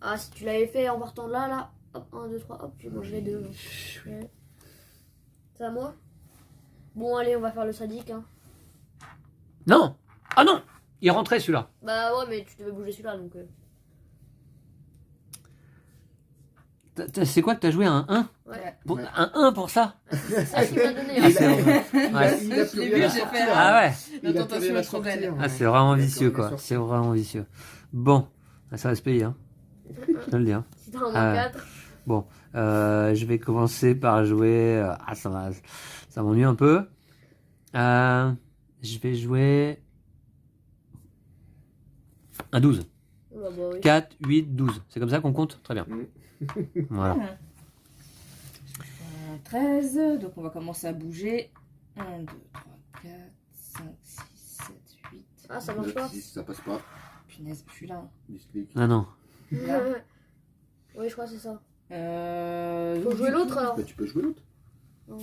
S2: Ah, si tu l'avais fait en partant de là, hop, 1, 2, 3, hop, j'ai mangé les 2. Ouais. C'est à moi? Bon, allez, on va faire le sadique. Hein.
S1: Non. Ah non. Il rentrait celui-là.
S2: Bah ouais, mais tu devais bouger celui-là donc.
S1: C'est quoi que t'as joué un 1
S2: Ouais.
S1: Pour-
S4: Ouais.
S1: Un 1 pour ça
S2: C'est ça qu'il m'a donné.
S1: Ah,
S2: hein.
S1: c'est vrai. Ouais.
S4: Il a
S3: Je
S4: plus
S3: l'ai
S4: rien
S3: vu,
S4: à
S3: j'ai
S4: sortir.
S3: fait,
S1: Ah ouais.
S4: Il a plus
S3: tentation
S4: rien à
S3: est trop belle.
S4: sortir.
S1: Ah, c'est vraiment
S4: Il a
S1: vicieux
S4: plus rien à
S1: quoi.
S4: sortir.
S1: C'est vraiment vicieux. Bon, ça va se payer. Hein. Je te le dis. Hein.
S2: Si t'as un moins
S1: Ah.
S2: 4.
S1: Bon, je vais commencer par jouer. Ah, ça m'ennuie un peu. Je vais jouer un 12.
S2: Bah oui.
S1: 4, 8, 12. C'est comme ça qu'on compte? Très bien. Voilà.
S3: Un 13, donc on va commencer à bouger. 1, 2, 3, 4, 5, 6, 7, 8.
S2: Ah, ça marche pas.
S4: 6, ça passe pas.
S3: Punaise, je suis là.
S4: 10 clics.
S1: Ah non.
S3: Là.
S2: Oui, je crois que c'est ça.
S3: Faut
S2: Faut jouer l'autre alors.
S4: Bah, tu peux jouer l'autre.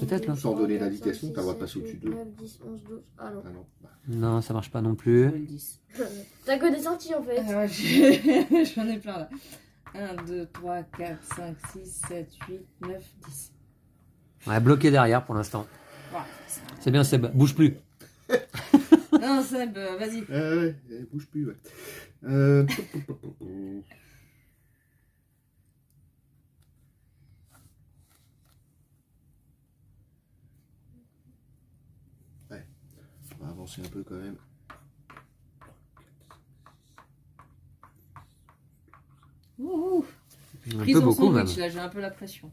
S1: Peut-être, là.
S4: Sans donner l'indication, t'as le droit de passer au-dessus de 2.
S2: 9, 10, 11, 12. Ah non.
S4: Ah non. Bah,
S1: Non, ça marche pas non
S3: Le
S1: plus.
S3: 10.
S2: T'as que des sorties en fait.
S3: Ouais, j'en ai plein là. 1, 2, 3, 4, 5, 6, 7, 8, 9, 10.
S1: Ouais, bloqué derrière pour l'instant.
S3: Voilà, ça.
S1: C'est bien, Seb. Bouge plus.
S3: Non, Seb, vas-y.
S4: ouais, elle bouge plus, ouais. Ouais, on va avancer un peu quand même.
S3: Ouh,
S1: Un
S3: prise
S1: peu
S3: en
S1: beaucoup même.
S3: sandwich, là, j'ai un peu la pression.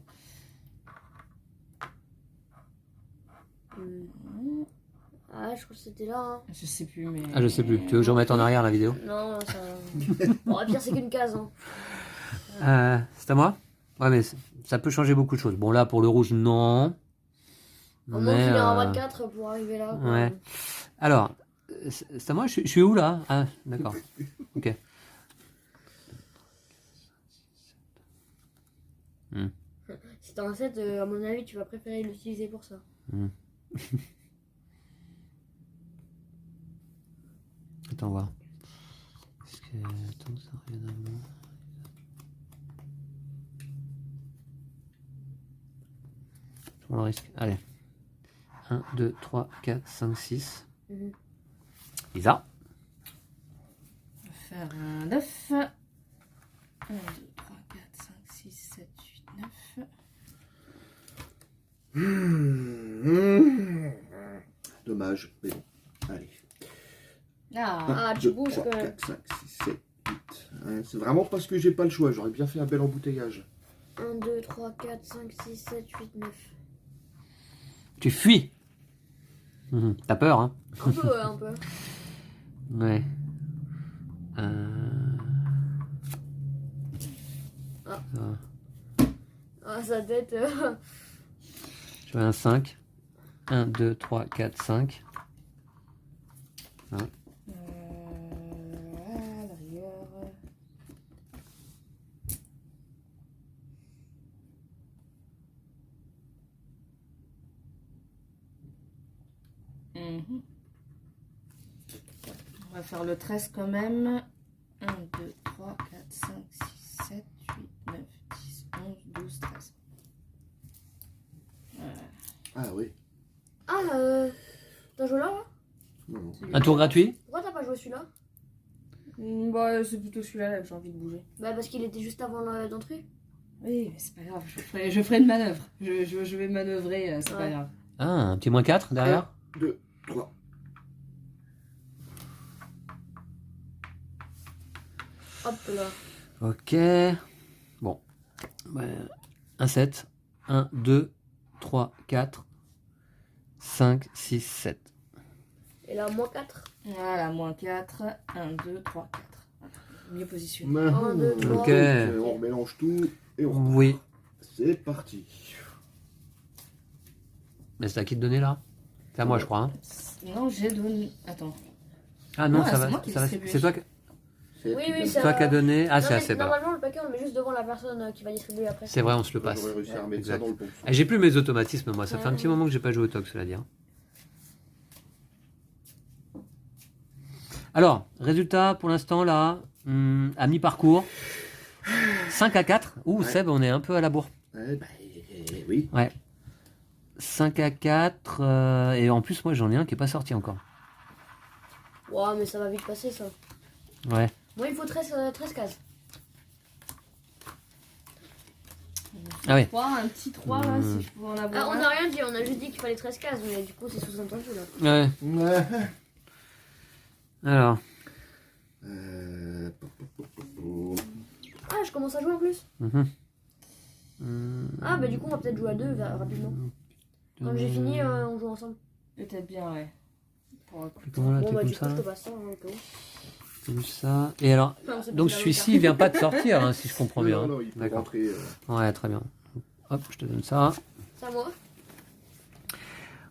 S2: Ah, je crois que c'était là. Hein.
S3: Je sais plus, mais.
S1: Ah, je sais plus. Tu veux que je remette en arrière la vidéo?
S2: Non, ça. Bon, au pire, c'est qu'une case. Hein.
S1: C'est à moi? Ouais, mais ça peut changer beaucoup de choses. Bon, là, pour le rouge, non.
S2: Au moins qu'il est en 24 pour arriver là. Quoi.
S1: Ouais. Alors, C'est à moi, je suis où là? Ah, d'accord. Ok.
S2: Si t'as un 7, à mon avis, tu vas préférer l'utiliser pour ça.
S1: Attends, voir. Est-ce que... Attends, ça revient à moi. Je prends le risque. Allez. 1, 2, 3, 4, 5, 6.
S2: Mhm.
S1: Lisa.
S3: On va faire un 9. 1, 2, 3, 4, 5, 6, 7, 8, 9.
S4: Dommage, mais bon. Allez.
S3: Ah,
S2: Ah, tu
S4: 2,
S2: bouges
S4: 3,
S2: quand même.
S4: 4, 5, 6, 7, 8. C'est vraiment parce que j'ai pas le choix. J'aurais bien fait un bel embouteillage.
S2: 1, 2, 3, 4, 5, 6, 7, 8, 9.
S1: Tu fuis. T'as peur, hein?
S2: Un peu, ouais, un peu.
S1: Ouais.
S2: Ah.
S1: Ça va.
S2: Ah, sa tête.
S1: Je fais un 5. 1, 2, 3, 4, 5.
S3: à la rigueur. Mhm. On va faire le 13 quand même. 1, 2, 3, 4, 5, 6, 7, 8, 9, 10, 11, 12, 13.
S4: Ah oui.
S2: Ah, t'as joué là, là?
S4: Non, non.
S1: Un tour gratuit?
S2: Pourquoi t'as pas joué celui-là?
S3: Bah, c'est plutôt celui-là là que j'ai envie de bouger.
S2: Bah, parce qu'il était juste avant d'entrer.
S3: Oui, mais c'est pas grave, je ferai une manœuvre. Je vais manœuvrer, c'est pas
S2: Ouais.
S3: grave.
S1: Ah, un petit moins 4 derrière?
S4: 1, 2, 3.
S2: Hop là.
S1: Ok. Bon. Un 7. 1, 2, 3, 4, 5, 6, 7.
S2: Et là, moins 4.
S3: Voilà, moins 4. 1, 2, 3, 4. Mieux positionné.
S4: Maintenant,
S2: 1, 2, 3.
S1: Ok.
S4: on mélange tout et on repart.
S1: Oui.
S4: C'est parti.
S1: Mais c'est à qui de donner là? C'est à moi, je crois. Hein.
S3: Non, j'ai donné. Attends.
S1: Ah non,
S3: Ouais,
S1: ça
S3: c'est
S1: va.
S3: moi qui
S1: Ça va.
S3: distribue.
S1: C'est toi, qui-
S2: Oui, oui,
S4: c'est
S2: ça
S1: toi qui as
S2: va.
S1: donné. Ah,
S2: Non,
S1: c'est
S2: mais
S1: assez bas.
S2: normalement, le paquet, on le met juste devant la personne qui va distribuer après.
S1: C'est vrai, on se le passe.
S4: J'aurais réussi à remettre
S1: Exact.
S4: ça dans le bon.
S1: Ah, j'ai plus mes automatismes, moi. Ça fait un
S2: Ouais.
S1: petit moment que j'ai pas joué au TOC, cela dit. Hein. Alors, résultat pour l'instant là, à mi-parcours. 5 à 4. Ouh,
S4: Ouais.
S1: Seb, on est un peu à la bourre.
S4: Oui.
S1: 5 à 4. Et en plus, moi, j'en ai un qui est pas sorti encore.
S2: Ouais, mais ça va vite passer, ça.
S1: Ouais.
S2: Moi, il faut 13 cases.
S1: Ah oui.
S3: 3, un petit 3 là, si je pouvais en
S2: Ah,
S3: avoir
S2: on
S3: un.
S2: n'a rien dit, on a juste dit qu'il fallait 13 cases, mais du coup, c'est sous-entendu, là.
S1: Ouais.
S4: Ouais.
S1: Alors.
S2: Ah, je commence à jouer en plus. Ah, bah du coup, on va peut-être jouer à deux rapidement. Quand j'ai fini, on joue ensemble.
S3: Peut-être bien, ouais. Pour un coup.
S1: Comment là,
S2: Bon,
S1: t'es
S2: bah
S1: comme
S2: du coup,
S1: ça
S2: je
S1: là
S2: te passe ça, hein, au cas où.
S1: Comme ça. Et alors,
S2: Enfin, c'est
S1: donc
S2: plus
S1: celui-ci, il vient pas de sortir, hein, si je comprends bien.
S4: Non, non, il peut
S1: D'accord.
S4: rentrer.
S1: Ouais, très bien. Hop, je te donne ça.
S2: C'est à moi.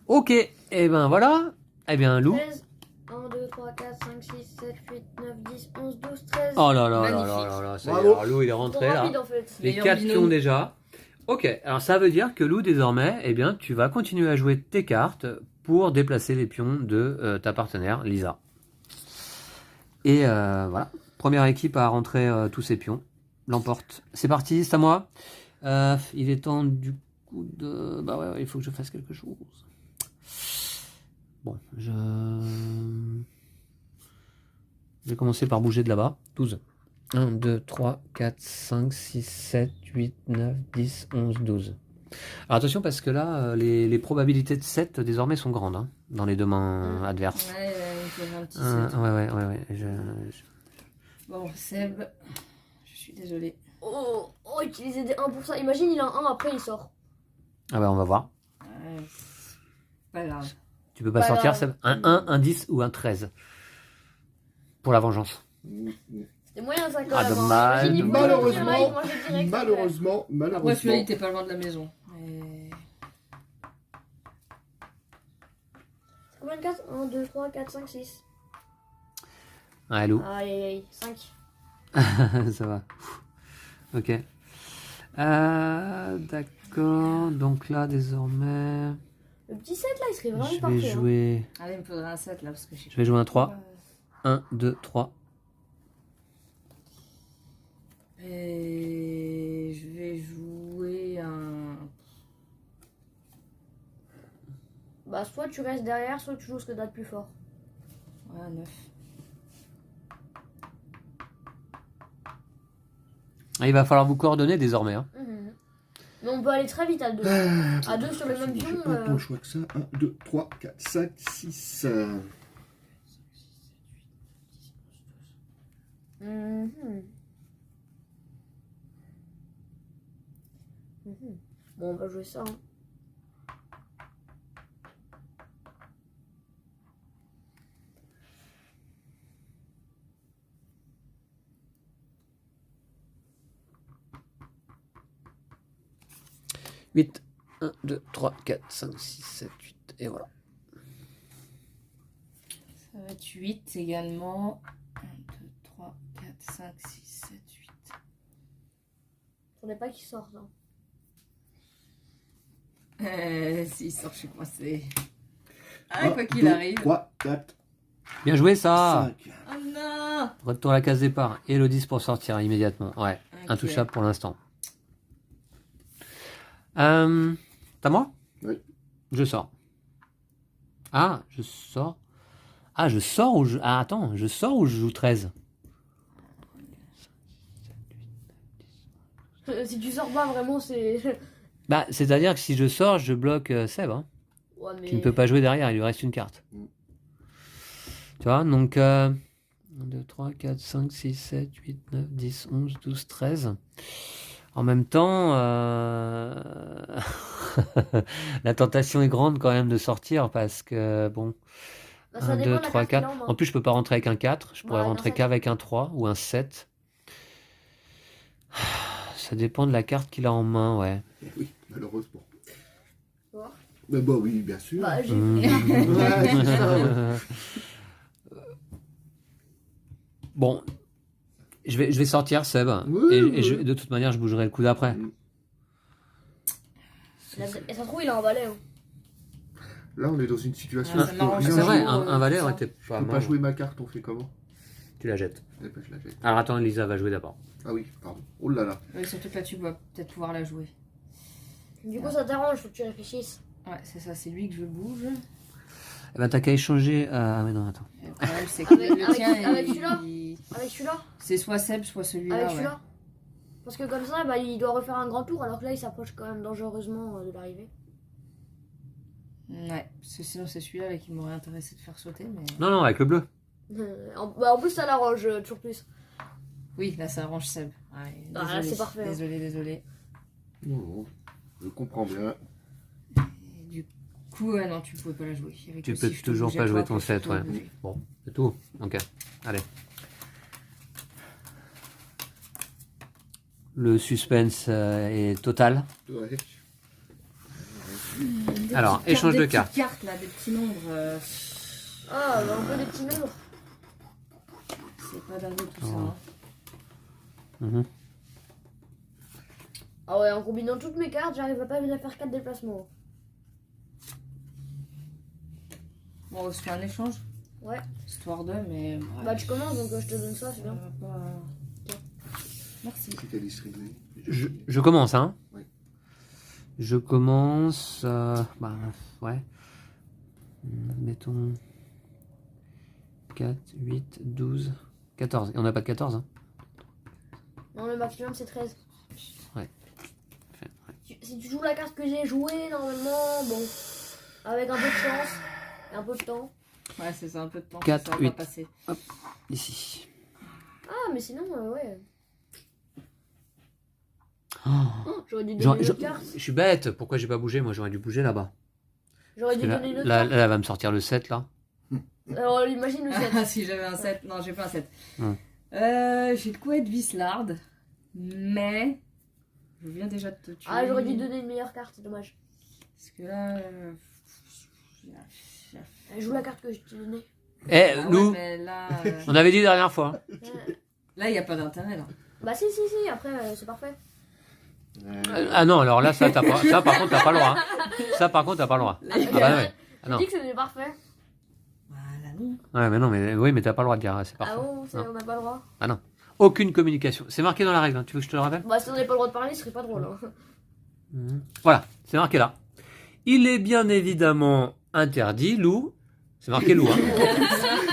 S1: Ok, et ben voilà. Eh bien, Lou.
S2: 13, 1, 2, 3, 4, 5, 6, 7, 8, 9, 10, 11, 12, 13.
S1: Oh là là là
S3: Magnifique.
S1: là là là, ça y est,
S4: Bravo.
S1: alors Lou il est
S2: Trop
S1: rentré là.
S2: rapide en fait.
S1: Les
S3: Meilleur
S1: 4
S3: binôme.
S1: pions déjà. Ok, alors ça veut dire que Lou désormais, eh bien, tu vas continuer à jouer tes cartes pour déplacer les pions de ta partenaire, Lisa. Et voilà, première équipe à rentrer tous ses pions, l'emporte. C'est parti, c'est à moi. Il est temps du coup de... Bah ouais, il faut que je fasse quelque chose. Bon, je vais commencer par bouger de là-bas. 12. 1, 2, 3, 4, 5, 6, 7, 8, 9, 10, 11, 12. Alors attention parce que là, les probabilités de 7 désormais sont grandes hein, dans les deux mains adverses.
S3: Ouais, il faut un petit
S1: Ouais.
S3: 7. Bon, Seb, je suis désolée.
S2: Oh, utiliser des 1 pour ça. Imagine, il a un 1, après il sort.
S1: Ah bah on va voir.
S3: Ouais, pas grave.
S1: Tu peux pas
S2: Pas
S1: sortir
S2: grave.
S1: Seb, un 1, un 10 ou un 13. Pour la vengeance.
S2: C'est moyen ça quand
S1: Ah,
S2: même.
S1: dommage,
S2: Imagine, il
S1: dommage.
S2: voit le tir, là, il mange direct,
S4: Malheureusement,
S3: Après, celui-là, il était pas loin de la maison. Et...
S2: Combien de cases 1, 2, 3, 4, 5, 6.
S1: Ouais, loup.
S2: Aïe, aïe, aïe. 5.
S1: Ça va. Ok. D'accord. Donc là, désormais,
S2: Le petit 7 là, il serait vraiment
S1: je vais
S2: parfait. Hein.
S1: jouer.
S3: Allez, il me faudrait un 7 là parce que
S1: Je vais jouer un 3. 1, 2, 3.
S3: Et je vais jouer un.
S2: Bah, soit tu restes derrière, soit tu joues ce que t'as de plus fort.
S3: Ouais, un 9.
S1: Il va falloir vous coordonner désormais. Hein.
S2: Mhm. Mais on peut aller très vite à 2. À 2 sur le même pion.
S4: J'ai pas tant le choix que ça. 1, 2, 3, 4, 5, 6.
S2: Mhm. Mhm. Bon, on va jouer ça. Hein.
S1: Huit. 1, 2, 3, 4, 5, 6, 7, 8. Et voilà.
S3: Ça va être 8 également. 1, 2, 3, 4, 5, 6, 7, 8.
S2: Faudrait pas qu'il sorte. Hein.
S3: S'il sort, je suis coincée. Ah,
S4: 1,
S3: quoi qu'il
S4: 2,
S3: arrive.
S4: 3, 4,
S1: Bien joué ça.
S4: 5.
S3: Oh non!
S1: Retour à la case départ. Et le 10 pour sortir immédiatement. Ouais.
S3: Ok.
S1: Intouchable pour l'instant. T'as moi?
S4: Oui.
S1: Je sors. Ah, je sors. Ah, je sors ou je. Ah, attends, je sors ou je joue 13?
S2: Si tu sors pas, vraiment, c'est.
S1: Bah, c'est-à-dire que si je sors, je bloque Seb, hein,
S2: Ouais, mais.
S1: qui ne peut pas jouer derrière, il lui reste une carte.
S4: Mm.
S1: Tu vois, donc 1, 2, 3, 4, 5, 6, 7, 8, 9, 10, 11, 12, 13. En même temps, la tentation est grande quand même de sortir parce que, bon,
S2: Bah, ça
S1: 1,
S2: dépend
S1: 2,
S2: de la
S1: 3,
S2: carte qu'il
S1: 4.
S2: a en main.
S1: En plus, je peux pas rentrer avec un 4. Je pourrais
S2: Ouais,
S1: rentrer
S2: un sept.
S1: qu'avec un 3 ou un 7. Ça dépend de la carte qu'il a en main, ouais.
S4: Oui, malheureusement.
S2: Tu vois.
S4: Mais bon, oui, bien sûr.
S2: Bah, j'ai.
S1: Mmh.
S4: Ouais, c'est ça, ouais.
S1: Bon, je vais sortir, Seb.
S4: Oui,
S1: et
S4: oui.
S1: de toute manière, je bougerai le coup d'après.
S4: Mm.
S2: Et ça se trouve, il a un balai. Hein.
S4: Là, on est dans une situation.
S3: Ah, ça m'arrange,
S4: bien
S1: C'est vrai,
S4: jouer.
S1: un valet
S3: ça.
S1: aurait été
S4: Je
S1: pas
S4: peux pas
S1: mal.
S4: jouer ma carte, on fait comment?
S1: Tu la jettes.
S4: Eh ben, je la jette.
S1: Alors attends, Lisa va jouer d'abord.
S4: Ah oui, pardon. Oh là là.
S3: Oui, surtout que là, tu vas peut-être pouvoir la jouer.
S2: Du coup, ça t'arrange, faut que tu réfléchisses.
S3: Ouais, c'est ça, c'est lui que je bouge.
S1: Eh ben, t'as qu'à échanger. Ah, mais non, attends.
S3: Et le problème, c'est que
S2: Avec-
S3: le
S2: avec-
S3: tien,
S2: avec
S3: il-
S2: celui-là
S3: il-
S2: Avec celui-là
S3: c'est soit Seb, soit celui-là.
S2: Avec
S3: Ouais.
S2: celui-là Parce que comme ça, bah, il doit refaire un grand tour, alors que là, il s'approche quand même dangereusement de l'arrivée.
S3: Ouais, parce que sinon, c'est celui-là là, qui m'aurait intéressé de faire sauter. Mais...
S1: Non, non, avec le bleu.
S2: En plus, ça l'arrange toujours plus.
S3: Oui, là, ça arrange Seb. Ouais,
S2: Ah, là,
S3: désolé,
S2: c'est parfait, hein.
S3: Désolé.
S4: Non, non, je comprends bien.
S3: Et du coup, ouais, non, tu pouvais pas la jouer. Avec
S1: Tu
S3: le
S1: peux
S3: si je te
S1: toujours
S3: bougeais
S1: pas jouer
S3: toi,
S1: ton
S3: après, je
S1: 7,
S3: te
S1: ouais.
S3: bougeais.
S1: Bon, c'est tout. Ok, allez. Le suspense est total.
S4: Ouais.
S3: Des
S1: Alors,
S3: petites
S1: échange
S3: des
S1: de
S3: petites
S1: cartes.
S3: cartes, là, des petits nombres.
S2: Ah, bah, un peu des petits nombres.
S3: C'est pas dingue tout ça.
S1: Oh.
S3: Hein.
S1: Mhm.
S2: Ah ouais, en combinant toutes mes cartes, j'arrive à pas à faire 4 déplacements.
S3: Bon, on se fait un échange.
S2: Ouais.
S3: Histoire de, mais. Ouais,
S2: Bah, tu commences, donc je te donne ça, c'est
S3: ça
S2: bien.
S3: va pas. Merci.
S4: C'est à distribuer.
S1: Je commence, hein.
S4: Oui.
S1: Je commence. Bah, ouais. Mettons. 4, 8, 12, 14. Et on n'a pas de 14, hein.
S2: Non, le maximum, c'est 13.
S1: Ouais.
S2: Si tu joues la carte que j'ai jouée, normalement, bon, avec un peu de chance et un peu de temps.
S3: Ouais, c'est ça, un peu de temps.
S1: 4,
S3: ça va
S1: 8.
S3: pas passer.
S1: Ici.
S2: Ah, mais sinon, ouais.
S1: Oh.
S2: J'aurais dû donner une
S1: Je
S2: autre carte.
S1: suis bête. Pourquoi j'ai pas bougé? Moi, j'aurais dû bouger là-bas.
S2: J'aurais
S1: Parce
S2: dû
S1: que là,
S2: donner une autre
S1: là,
S2: carte.
S1: là, elle va me sortir le 7, là.
S2: Alors, imagine le 7.
S3: Ah, si j'avais un 7. Non, j'ai pas un 7.
S1: Hum.
S3: J'ai de quoi être Vislard. Mais. Je viens déjà de te tuer.
S2: Ah, j'aurais dû donner une meilleure carte, c'est dommage.
S3: Parce que là.
S2: Joue la carte que je t'ai donnée.
S1: Eh,
S3: Ah ouais,
S1: Lou,
S3: mais là,
S1: on avait dit la dernière fois. Hein.
S3: là, il n'y a pas d'intérêt, là.
S2: Bah si, après c'est parfait.
S1: Ah non, alors là, ça, ça par contre, t'as pas le droit. Hein. Ça, par contre, t'as pas le droit. Ah bah ouais. Ah
S2: J'ai
S1: non.
S2: dit que c'était parfait.
S3: Voilà, non.
S1: Ouais, mais non, mais oui, mais t'as pas le droit de dire, c'est
S2: Ah
S1: parfait.
S2: bon, on n'a pas le droit.
S1: Ah non. Aucune communication. C'est marqué dans la règle, hein. Tu veux que je te le rappelle?
S2: Bah si on n'avait pas le droit de parler, ce serait pas drôle. Hein.
S1: Voilà, c'est marqué là. Il est bien évidemment interdit, Lou, c'est marqué Lou, hein,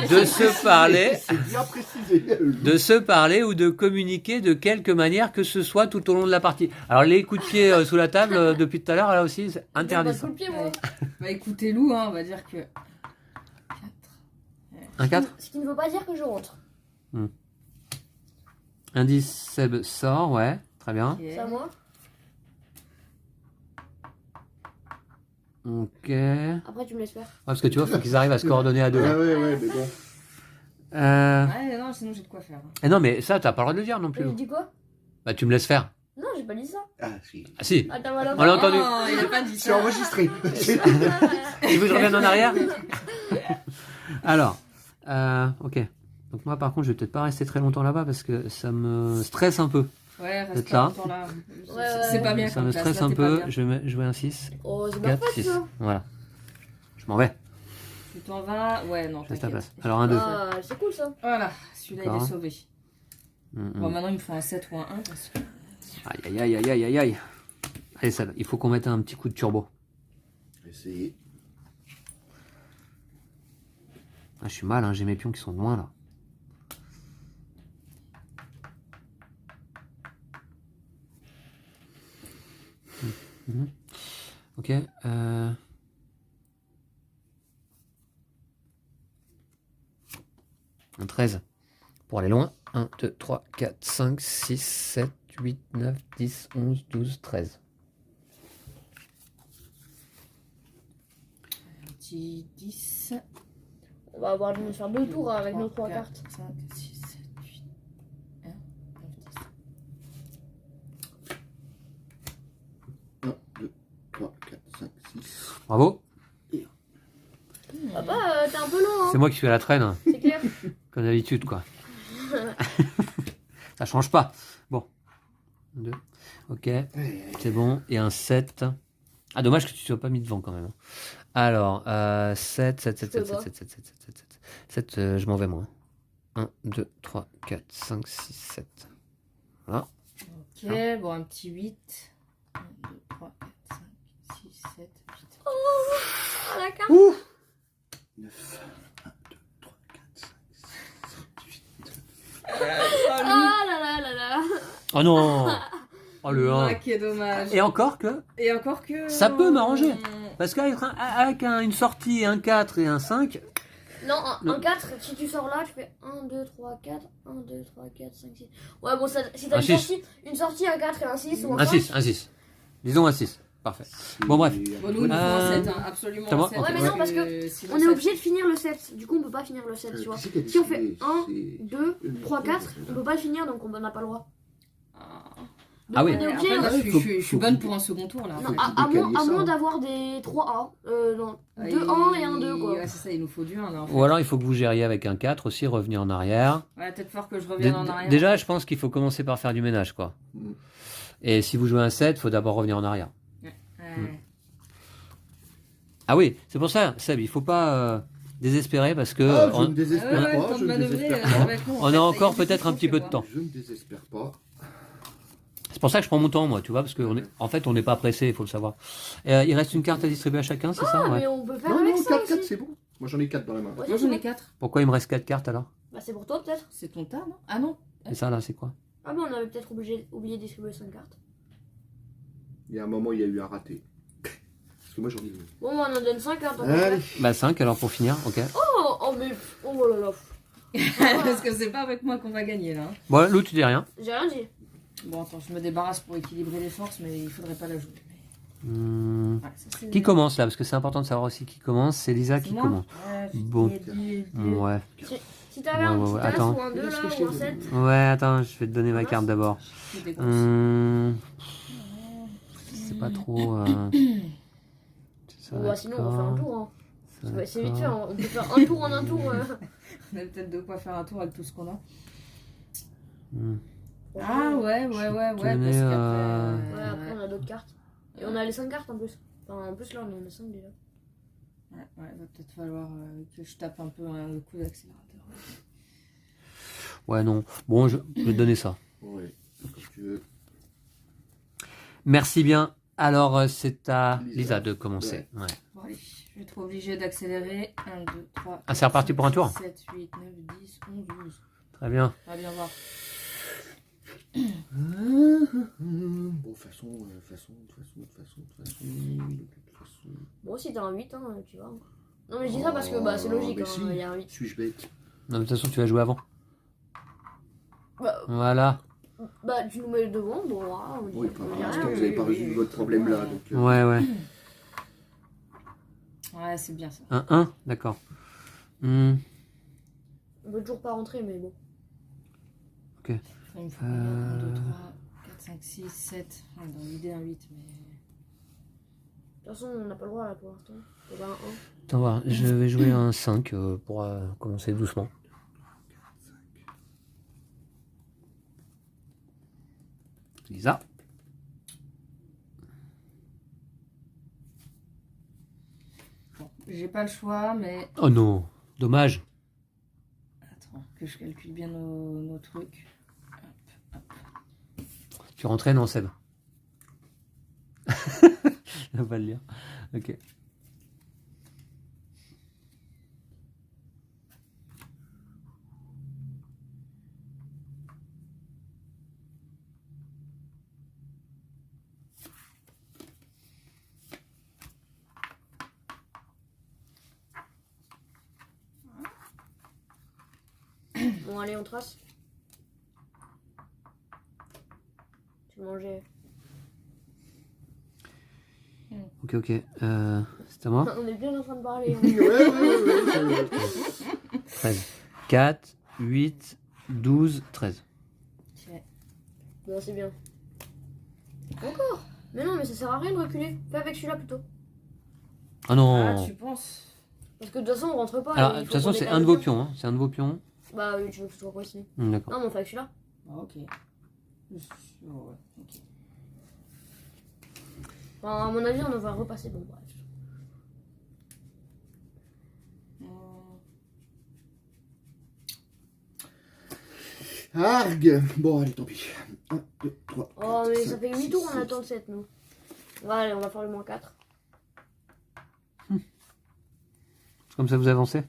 S1: de se parler,
S4: C'est bien précisé.
S1: de se parler ou de communiquer de quelque manière que ce soit tout au long de la partie. Alors les coups de pied sous la table depuis tout à l'heure, là aussi, c'est interdit
S2: J'ai pas
S1: ça.
S2: de coup de pied, moi.
S3: Bah écoutez, Lou, hein, on va dire que... 4.
S1: Un 4.
S2: Ce qui ne veut pas dire que je rentre.
S1: Indice Seb sort, ouais, très bien.
S2: C'est à moi.
S1: Ok. Ouais,
S2: Après tu me laisses faire.
S1: parce que tu vois, faut qu'ils arrivent à se coordonner à deux.
S4: Ouais,
S1: là.
S4: ouais, mais bon.
S3: Ouais, non, sinon j'ai de quoi faire.
S1: Eh non, mais ça, t'as pas le droit de le dire non plus.
S2: J'ai
S1: Lou.
S2: dit quoi?
S1: Bah tu me laisses faire.
S2: Non, j'ai pas dit ça.
S4: Ah, si.
S1: Ah si,
S2: Attends, voilà.
S1: on l'a entendu.
S3: Oh, il a pas dit
S4: C'est
S3: ça.
S4: enregistré.
S1: Tu veux que je revienne en arrière? Alors, ok. Donc moi par contre je vais peut-être pas rester très longtemps là-bas parce que ça me stresse un peu.
S3: Ouais, reste
S1: D'être
S3: pas
S1: là.
S3: longtemps là.
S2: Ouais,
S3: C'est pas bien
S1: Ça
S3: comme
S1: me
S3: place,
S1: stresse
S3: là,
S1: un
S3: t'es
S1: peu.
S3: pas bien.
S1: Je vais jouer un 6.
S2: Oh, c'est
S1: 4,
S2: parfait
S1: 6.
S2: ça.
S1: Voilà. Je m'en vais.
S3: Tu t'en vas. Ouais, non,
S1: Je reste à la
S3: t'inquiète.
S1: place. Alors un 2.
S2: Ah, c'est cool ça.
S3: Voilà, celui-là il
S1: D'accord.
S3: est sauvé. Bon, maintenant il me faut un 7 ou un 1 parce que...
S1: Aïe aïe aïe aïe aïe aïe. Allez ça, il faut qu'on mette un petit coup de turbo.
S4: Essayez.
S1: Ah, je suis mal, hein, j'ai mes pions qui sont loin là. Ok. Un 13. Pour aller loin. 1, 2, 3, 4, 5, 6, 7, 8, 9, 10, 11, 12, 13.
S3: Un petit 10.
S2: On va avoir de faire 2 tours avec nos 3 cartes.
S3: 5, 6, 7, 8, 1, 9, 10.
S4: 1, 2, 3, 4, 5, 6.
S1: Bravo.
S2: Papa, t'es un peu lent,
S1: C'est
S2: hein.
S1: moi qui suis à la traîne, hein,
S2: C'est clair.
S1: comme d'habitude quoi. Ça change pas. Bon. 2. Ok. C'est bon. Et un 7. Ah, dommage que tu ne sois pas mis devant quand même. Alors, 7, 7, 7, 7, 7, 7, 7, 7, 7, 7, 7, je m'en vais moi. 1, 2, 3, 4, 5, 6, 7. Voilà.
S3: Ok, bon, un petit 8. 1, 2, 3, 4, 5, 6, 7, 8.
S2: Ah, la carte.
S4: 9. 1, 2, 3, 4, 5, 6, 7, 8.
S2: Ah là là là là.
S1: Oh non. Oh le 1.
S3: Ah, qui est dommage.
S1: Et encore que,
S3: Et encore que...
S1: ça peut m'arranger. Parce qu'avec une sortie, un 4 et un 5,
S2: Non,
S1: Non.
S2: un 4, si tu sors là, tu fais 1, 2, 3, 4. 1, 2, 3, 4, 5, 6. Ouais, bon, ça, si t'as
S1: Un
S2: une sortie, un 4 et un 6 ou un
S1: un
S2: 5.
S1: 6, un 6. Disons un 6. Parfait. Bon, bref.
S3: Bon, nous, il nous faut un 7, hein, absolument
S1: c'est bon,
S3: un 7.
S1: ok.
S2: Ouais, mais non, parce que
S3: sinon,
S2: On est
S3: ça-
S2: obligé de finir le 7. Du coup, on peut pas finir le 7, tu vois. Si on fait 1, 2, 3, 4, on peut pas le finir, donc on n'a pas le droit. Donc,
S1: Ah oui.
S2: on est
S3: Après,
S2: obligé.
S3: moi,
S4: Ouais,
S3: je suis bonne pour un second tour, là. en
S2: Non,
S3: fait.
S2: à
S4: décaler ça,
S2: moins
S4: hein.
S2: d'avoir des 3 A. Non,
S3: Ah,
S2: 2 1 et un 2, quoi.
S3: Ouais, c'est ça, il nous faut du 1, là, en fait.
S1: Ou alors il faut que vous gériez avec un 4 aussi, revenir en arrière.
S3: Ouais, peut-être fort que je revienne en arrière.
S1: Déjà, je pense qu'il faut commencer par faire du ménage, quoi.
S4: Mm.
S1: Et si vous jouez un 7, il faut d'abord revenir en arrière.
S3: Ouais.
S1: Ah oui, c'est pour ça, Seb, il faut pas désespérer parce que
S4: Ah, je
S1: on,
S4: ne désespère
S3: Ouais,
S4: pas,
S3: temps
S4: je
S3: de
S4: ne
S3: manœuvrer
S4: désespère pas.
S3: avec nous, en
S1: on
S3: fait.
S1: a encore
S3: Il y a
S1: peut-être un
S3: des
S1: petit peu de
S3: choses,
S1: temps.
S4: Je ne désespère pas.
S1: C'est pour ça que je prends mon temps, moi, tu vois, parce qu'en en fait, on n'est pas pressé, il faut le savoir. Il reste une carte à distribuer à chacun, c'est ça
S2: Ah,
S1: ouais.
S2: mais on peut faire
S4: Non,
S2: avec
S4: non,
S2: ça
S4: 4,
S2: aussi.
S4: 4, c'est bon. Moi, j'en ai 4 dans la main.
S2: Ouais,
S3: Moi,
S2: c'est
S3: j'en ai
S2: bon.
S3: 4.
S1: Pourquoi il me reste 4 cartes alors?
S2: Bah, c'est pour toi, peut-être.
S3: C'est ton tas, non? Ah non.
S1: Et ça, là, c'est quoi?
S2: Ah, bah, on avait peut-être oublié de distribuer 5 cartes.
S4: Il y a un moment, il y a eu un raté. Parce que moi, j'en ai eu.
S2: Bon, bah, on en donne 5 cartes. en
S4: Allez.
S2: fait.
S1: Bah 5 alors pour finir, ok.
S2: Oh, mais. Oh là là.
S3: Parce que c'est pas avec moi qu'on va gagner, là. hein.
S1: Bon, Lou, tu dis rien.
S2: J'ai rien dit.
S3: Bon, attends, je me débarrasse pour équilibrer les forces, mais il faudrait pas la jouer.
S1: Hmm.
S3: Ouais, ça, c'est-
S1: Qui commence là? Parce que c'est important de savoir aussi qui commence. C'est Lisa
S3: C'est
S1: qui
S3: moi
S1: commence.
S3: Ouais, je
S1: Bon.
S3: t'ai dit.
S1: Ouais.
S2: Si t'avais un
S1: Ouais,
S2: petit
S1: ouais,
S2: as
S1: attends.
S2: ou un 2 là,
S4: Qu'est-ce que je
S2: ou un
S4: t'ai
S2: 7.
S1: Ouais, attends, je vais te donner ma carte d'abord.
S3: Je te dégonce.
S1: C'est pas trop. C'est ça,
S2: Ou sinon, on refait un
S1: d'accord.
S2: tour. Hein. Ouais, c'est vite fait, hein. On peut faire un tour en un tour.
S3: On a peut-être de quoi faire un tour avec tout ce qu'on a.
S1: Hmm.
S3: Ah ouais, parce
S1: tenais,
S3: qu'après...
S2: Ouais, après on a d'autres cartes. Et on a les 5 cartes en plus. Enfin, en plus là on en a 5 déjà.
S3: Ouais, va peut-être falloir que je tape un peu un coup d'accélérateur.
S1: Ouais, non. Bon, je vais te donner ça.
S4: Ouais, comme tu veux.
S1: Merci bien. Alors, c'est à
S4: Lisa.
S1: Lisa de commencer. Ouais.
S3: Bon allez, je vais être obligé d'accélérer. 1, 2, 3,
S1: Ah, c'est reparti pour un tour
S3: 7, 8, 9, 10, 11, 12.
S1: Très bien.
S3: On va bien voir.
S4: Bon, de toute façon.
S2: Bon, si t'as un 8, hein, tu vois. Non, mais je dis ça parce que bah, c'est logique,
S4: mais
S2: hein,
S4: si.
S2: il y a un 8.
S4: Suis-je bête?
S1: Non, de toute façon, tu vas jouer avant.
S2: Bah,
S1: Voilà.
S2: tu nous mets devant, bon, voilà, on dit,
S4: Oui,
S2: on
S4: pour
S2: dit
S4: l'instant,
S2: rien.
S4: vous n'avez pas résolu votre problème là. Donc,
S1: Ouais, ouais.
S3: Ouais, c'est bien ça.
S1: Un 1, d'accord. Hmm.
S2: On peut toujours pas rentrer, mais bon.
S3: Il me faut 1, 2, 3, 4, 5, 6, 7. Ouais, dans l'idée, un 8, mais...
S2: De toute façon, on n'a pas le droit là pour l'instant. On va un 1.
S1: Attends, voir. Je vais jouer un 5 pour commencer doucement. Lisa.
S3: Bon, j'ai pas le choix, mais...
S1: Oh non, dommage.
S3: Attends, que je calcule bien nos trucs.
S1: Tu rentrais, non, Seb? On va le lire. Ok.
S2: Bon, allez, on trace. Tu mangeais.
S1: Ok, ok. C'est à moi.
S2: On est bien en train de parler. Hein.
S4: ouais.
S1: 13. 4, 8, 12, 13.
S3: Ok.
S2: Bon, c'est bien. Encore. Mais non, mais ça sert à rien de reculer. Fais avec celui-là plutôt.
S1: Ah non.
S3: Ah, tu penses?
S2: Parce que de toute façon, on rentre pas.
S1: Alors,
S2: et
S1: de
S2: il
S1: toute
S2: faut
S1: façon,
S2: qu'on
S1: c'est
S2: décale
S1: un de
S2: le
S1: vos
S2: pion.
S1: pions. Hein. C'est un de vos pions.
S2: Bah oui, tu veux que ce soit quoi ici?
S1: D'accord.
S2: Non, mais on fait avec celui-là.
S3: Ah, ok. Oh, ouais, ok.
S2: Enfin, à mon avis, on va repasser. Bon, bref.
S4: Argue. Bon, allez, tant pis. 1, 2, 3.
S2: Oh, mais ça fait 8 tours, on attend le 7, nous. Allez, on va faire le moins 4.
S1: C'est comme ça que vous avancez?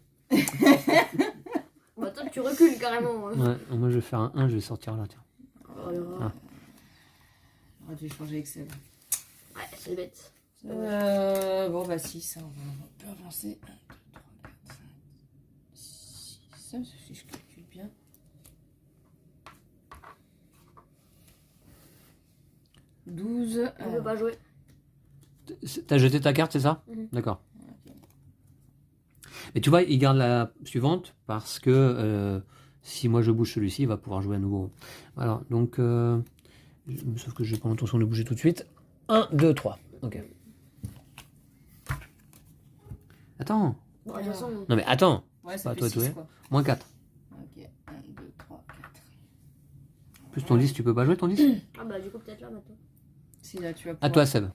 S2: Bah, toi, tu recules carrément. Hein.
S1: Ouais, moi je vais faire un 1, je vais sortir là, tiens.
S2: Oh là là.
S1: Ah.
S3: On va changer Excel.
S2: Ouais, c'est bête.
S3: Bon, bah 6, hein, on peut avancer. 1, 2, 3, 4, 5, 6, si je calcule bien. « 12.
S2: On peut pas jouer.
S1: T'as jeté ta carte, c'est ça?
S2: Mhm.
S1: D'accord.
S3: Ok.
S1: Mais tu vois, il garde la suivante parce que si moi je bouge celui-ci, il va pouvoir jouer à nouveau. Voilà, donc... sauf que je n'ai pas l'intention de bouger tout de suite. 1, 2, 3. Ok. Attends.
S2: Bon, de toute façon,
S1: Non mais attends.
S3: Ouais, ça
S1: Bah,
S3: fait
S1: toi,
S3: 6,
S1: toi,
S3: quoi.
S1: Moins 4.
S3: Ok, 1, 2, 3, 4.
S1: Plus ton 10, tu peux pas jouer ton 10?
S2: ah bah, du coup, peut-être là maintenant.
S3: Si, là, tu vas
S1: À
S3: pouvoir...
S1: toi, Seb.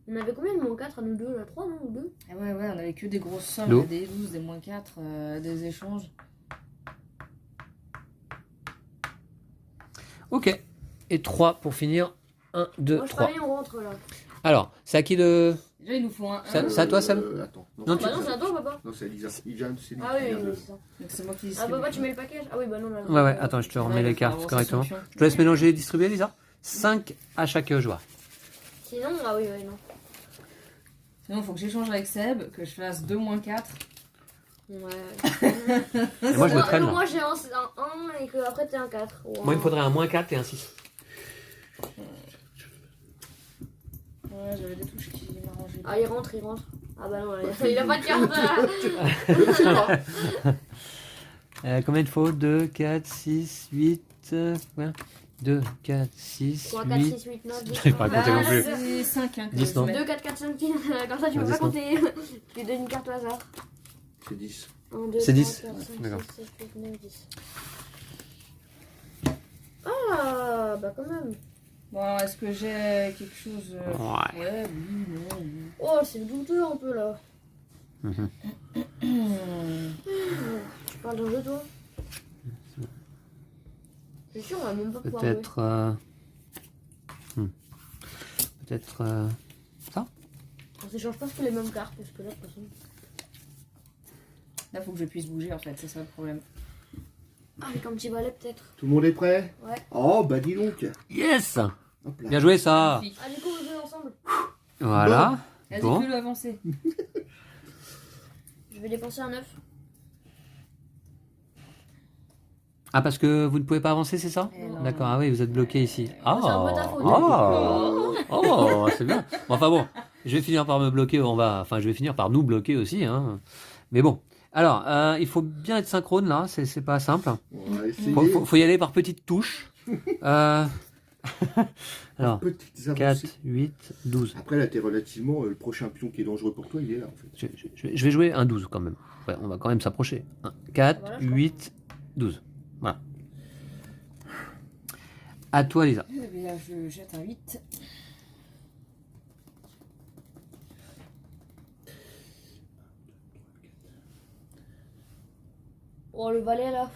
S2: On avait combien de moins 4 à nous deux là? 3, non? Ou 2?
S3: Ah ouais, on avait que des grosses sommes,
S1: L'eau.
S3: des 12, des moins 4, des échanges.
S1: Ok. Et 3 pour finir. 1, 2,
S2: Moi, je
S1: 3.
S2: parlais, on rentre là.
S1: Alors, c'est à qui de...
S3: Déjà, il nous faut un 1.
S1: Ça- ça- à toi, Sam
S4: Attends.
S1: Non,
S2: Bah non, c'est à toi, papa.
S4: Non, c'est Elisa. Il vient, c'est lui
S2: Ah
S4: qui
S2: oui,
S4: vient
S2: oui,
S4: de-
S2: oui, c'est ça.
S3: Donc c'est moi qui
S2: Ah,
S3: distribue.
S2: papa, tu mets le package? Ah oui, bah non, là.
S1: Ouais, ouais, attends, je te remets les cartes correctement. Je te laisse mélanger et distribuer, Lisa. 5 à chaque joueur.
S2: Sinon, ah oui, oui, non.
S3: Sinon, il faut que j'échange avec Seb, que je fasse 2 moins 4.
S2: Ouais.
S1: Et moi, je me traîne
S2: Non,
S1: là.
S2: moi, j'ai un 1 et que après, t'es un 4. ou
S1: Moi, il
S2: un-
S1: me faudrait un moins 4 et un 6.
S3: Ouais, j'avais des touches qui m'arrangeaient.
S2: Ah, il rentre, il rentre. Ah bah non, il a pas de carte.
S1: Combien il faut? 2, 4, 6, 8... ouais. 2, 4, 6,
S2: 3, 4,
S1: 8.
S2: 6, 8, 9, 10.
S1: J'arrive pas à compter non plus.
S3: C'est 5 hein, que
S1: 10,
S3: je
S1: non.
S3: mets.
S2: 2, 4, 4, 5, 6. Comme ça, tu peux
S1: Vas-y,
S2: pas
S1: non.
S2: compter. Tu donnes une carte au hasard.
S4: C'est 10.
S2: 1, 2,
S1: C'est 10.
S2: 4, 5,
S1: D'accord.
S2: 6, 7, 8, 9, 10. Ah, bah quand même.
S3: Bon, est-ce que j'ai quelque chose
S1: Ouais.
S3: Ouais, oui, non, oui.
S2: Oh, c'est douteux un peu là.
S1: Mhm.
S2: Tu parles d'un jeu, toi? Je suis sûr, on va même pas pouvoir jouer.
S1: Peut-être. Peut-être.
S2: On s'échange pas sur les mêmes cartes, parce que là, de toute façon.
S3: Là, faut que je puisse bouger en fait, c'est ça le problème.
S2: Avec un petit balai, peut-être.
S4: Tout le monde est prêt?
S2: Ouais.
S4: Oh, bah dis donc.
S1: Yes!
S4: Hop là.
S1: Bien joué ça!
S3: Magnifique.
S2: Ah, du coup, on joue ensemble.
S1: Voilà.
S3: Vas-y,
S1: Bon.
S3: fais-le avancer.
S2: Je vais dépenser un 9.
S1: Ah, parce que vous ne pouvez pas avancer, c'est ça?
S3: Eh non.
S1: D'accord, ah oui, vous êtes bloqué ici. Ah,
S2: C'est un peu ta faute.
S1: oh, c'est bien. Bon, enfin bon, je vais finir par me bloquer, je vais finir par nous bloquer aussi, hein. Mais bon. Alors, il faut bien être synchrone là, c'est pas simple.
S4: On va essayer.
S1: Faut y aller par petites touches. Alors,
S4: Petites
S1: 4,
S4: avancées.
S1: 8, 12.
S4: Après, là, t'es relativement. Le prochain pion qui est dangereux pour toi, il est là, en fait.
S1: Je vais jouer un 12 quand même. Ouais, on va quand même s'approcher. 4,
S2: Voilà, je crois.
S1: 8, 12. Voilà. À toi, Lisa.
S3: Eh bien, je jette un 8.
S2: Oh, le balai là.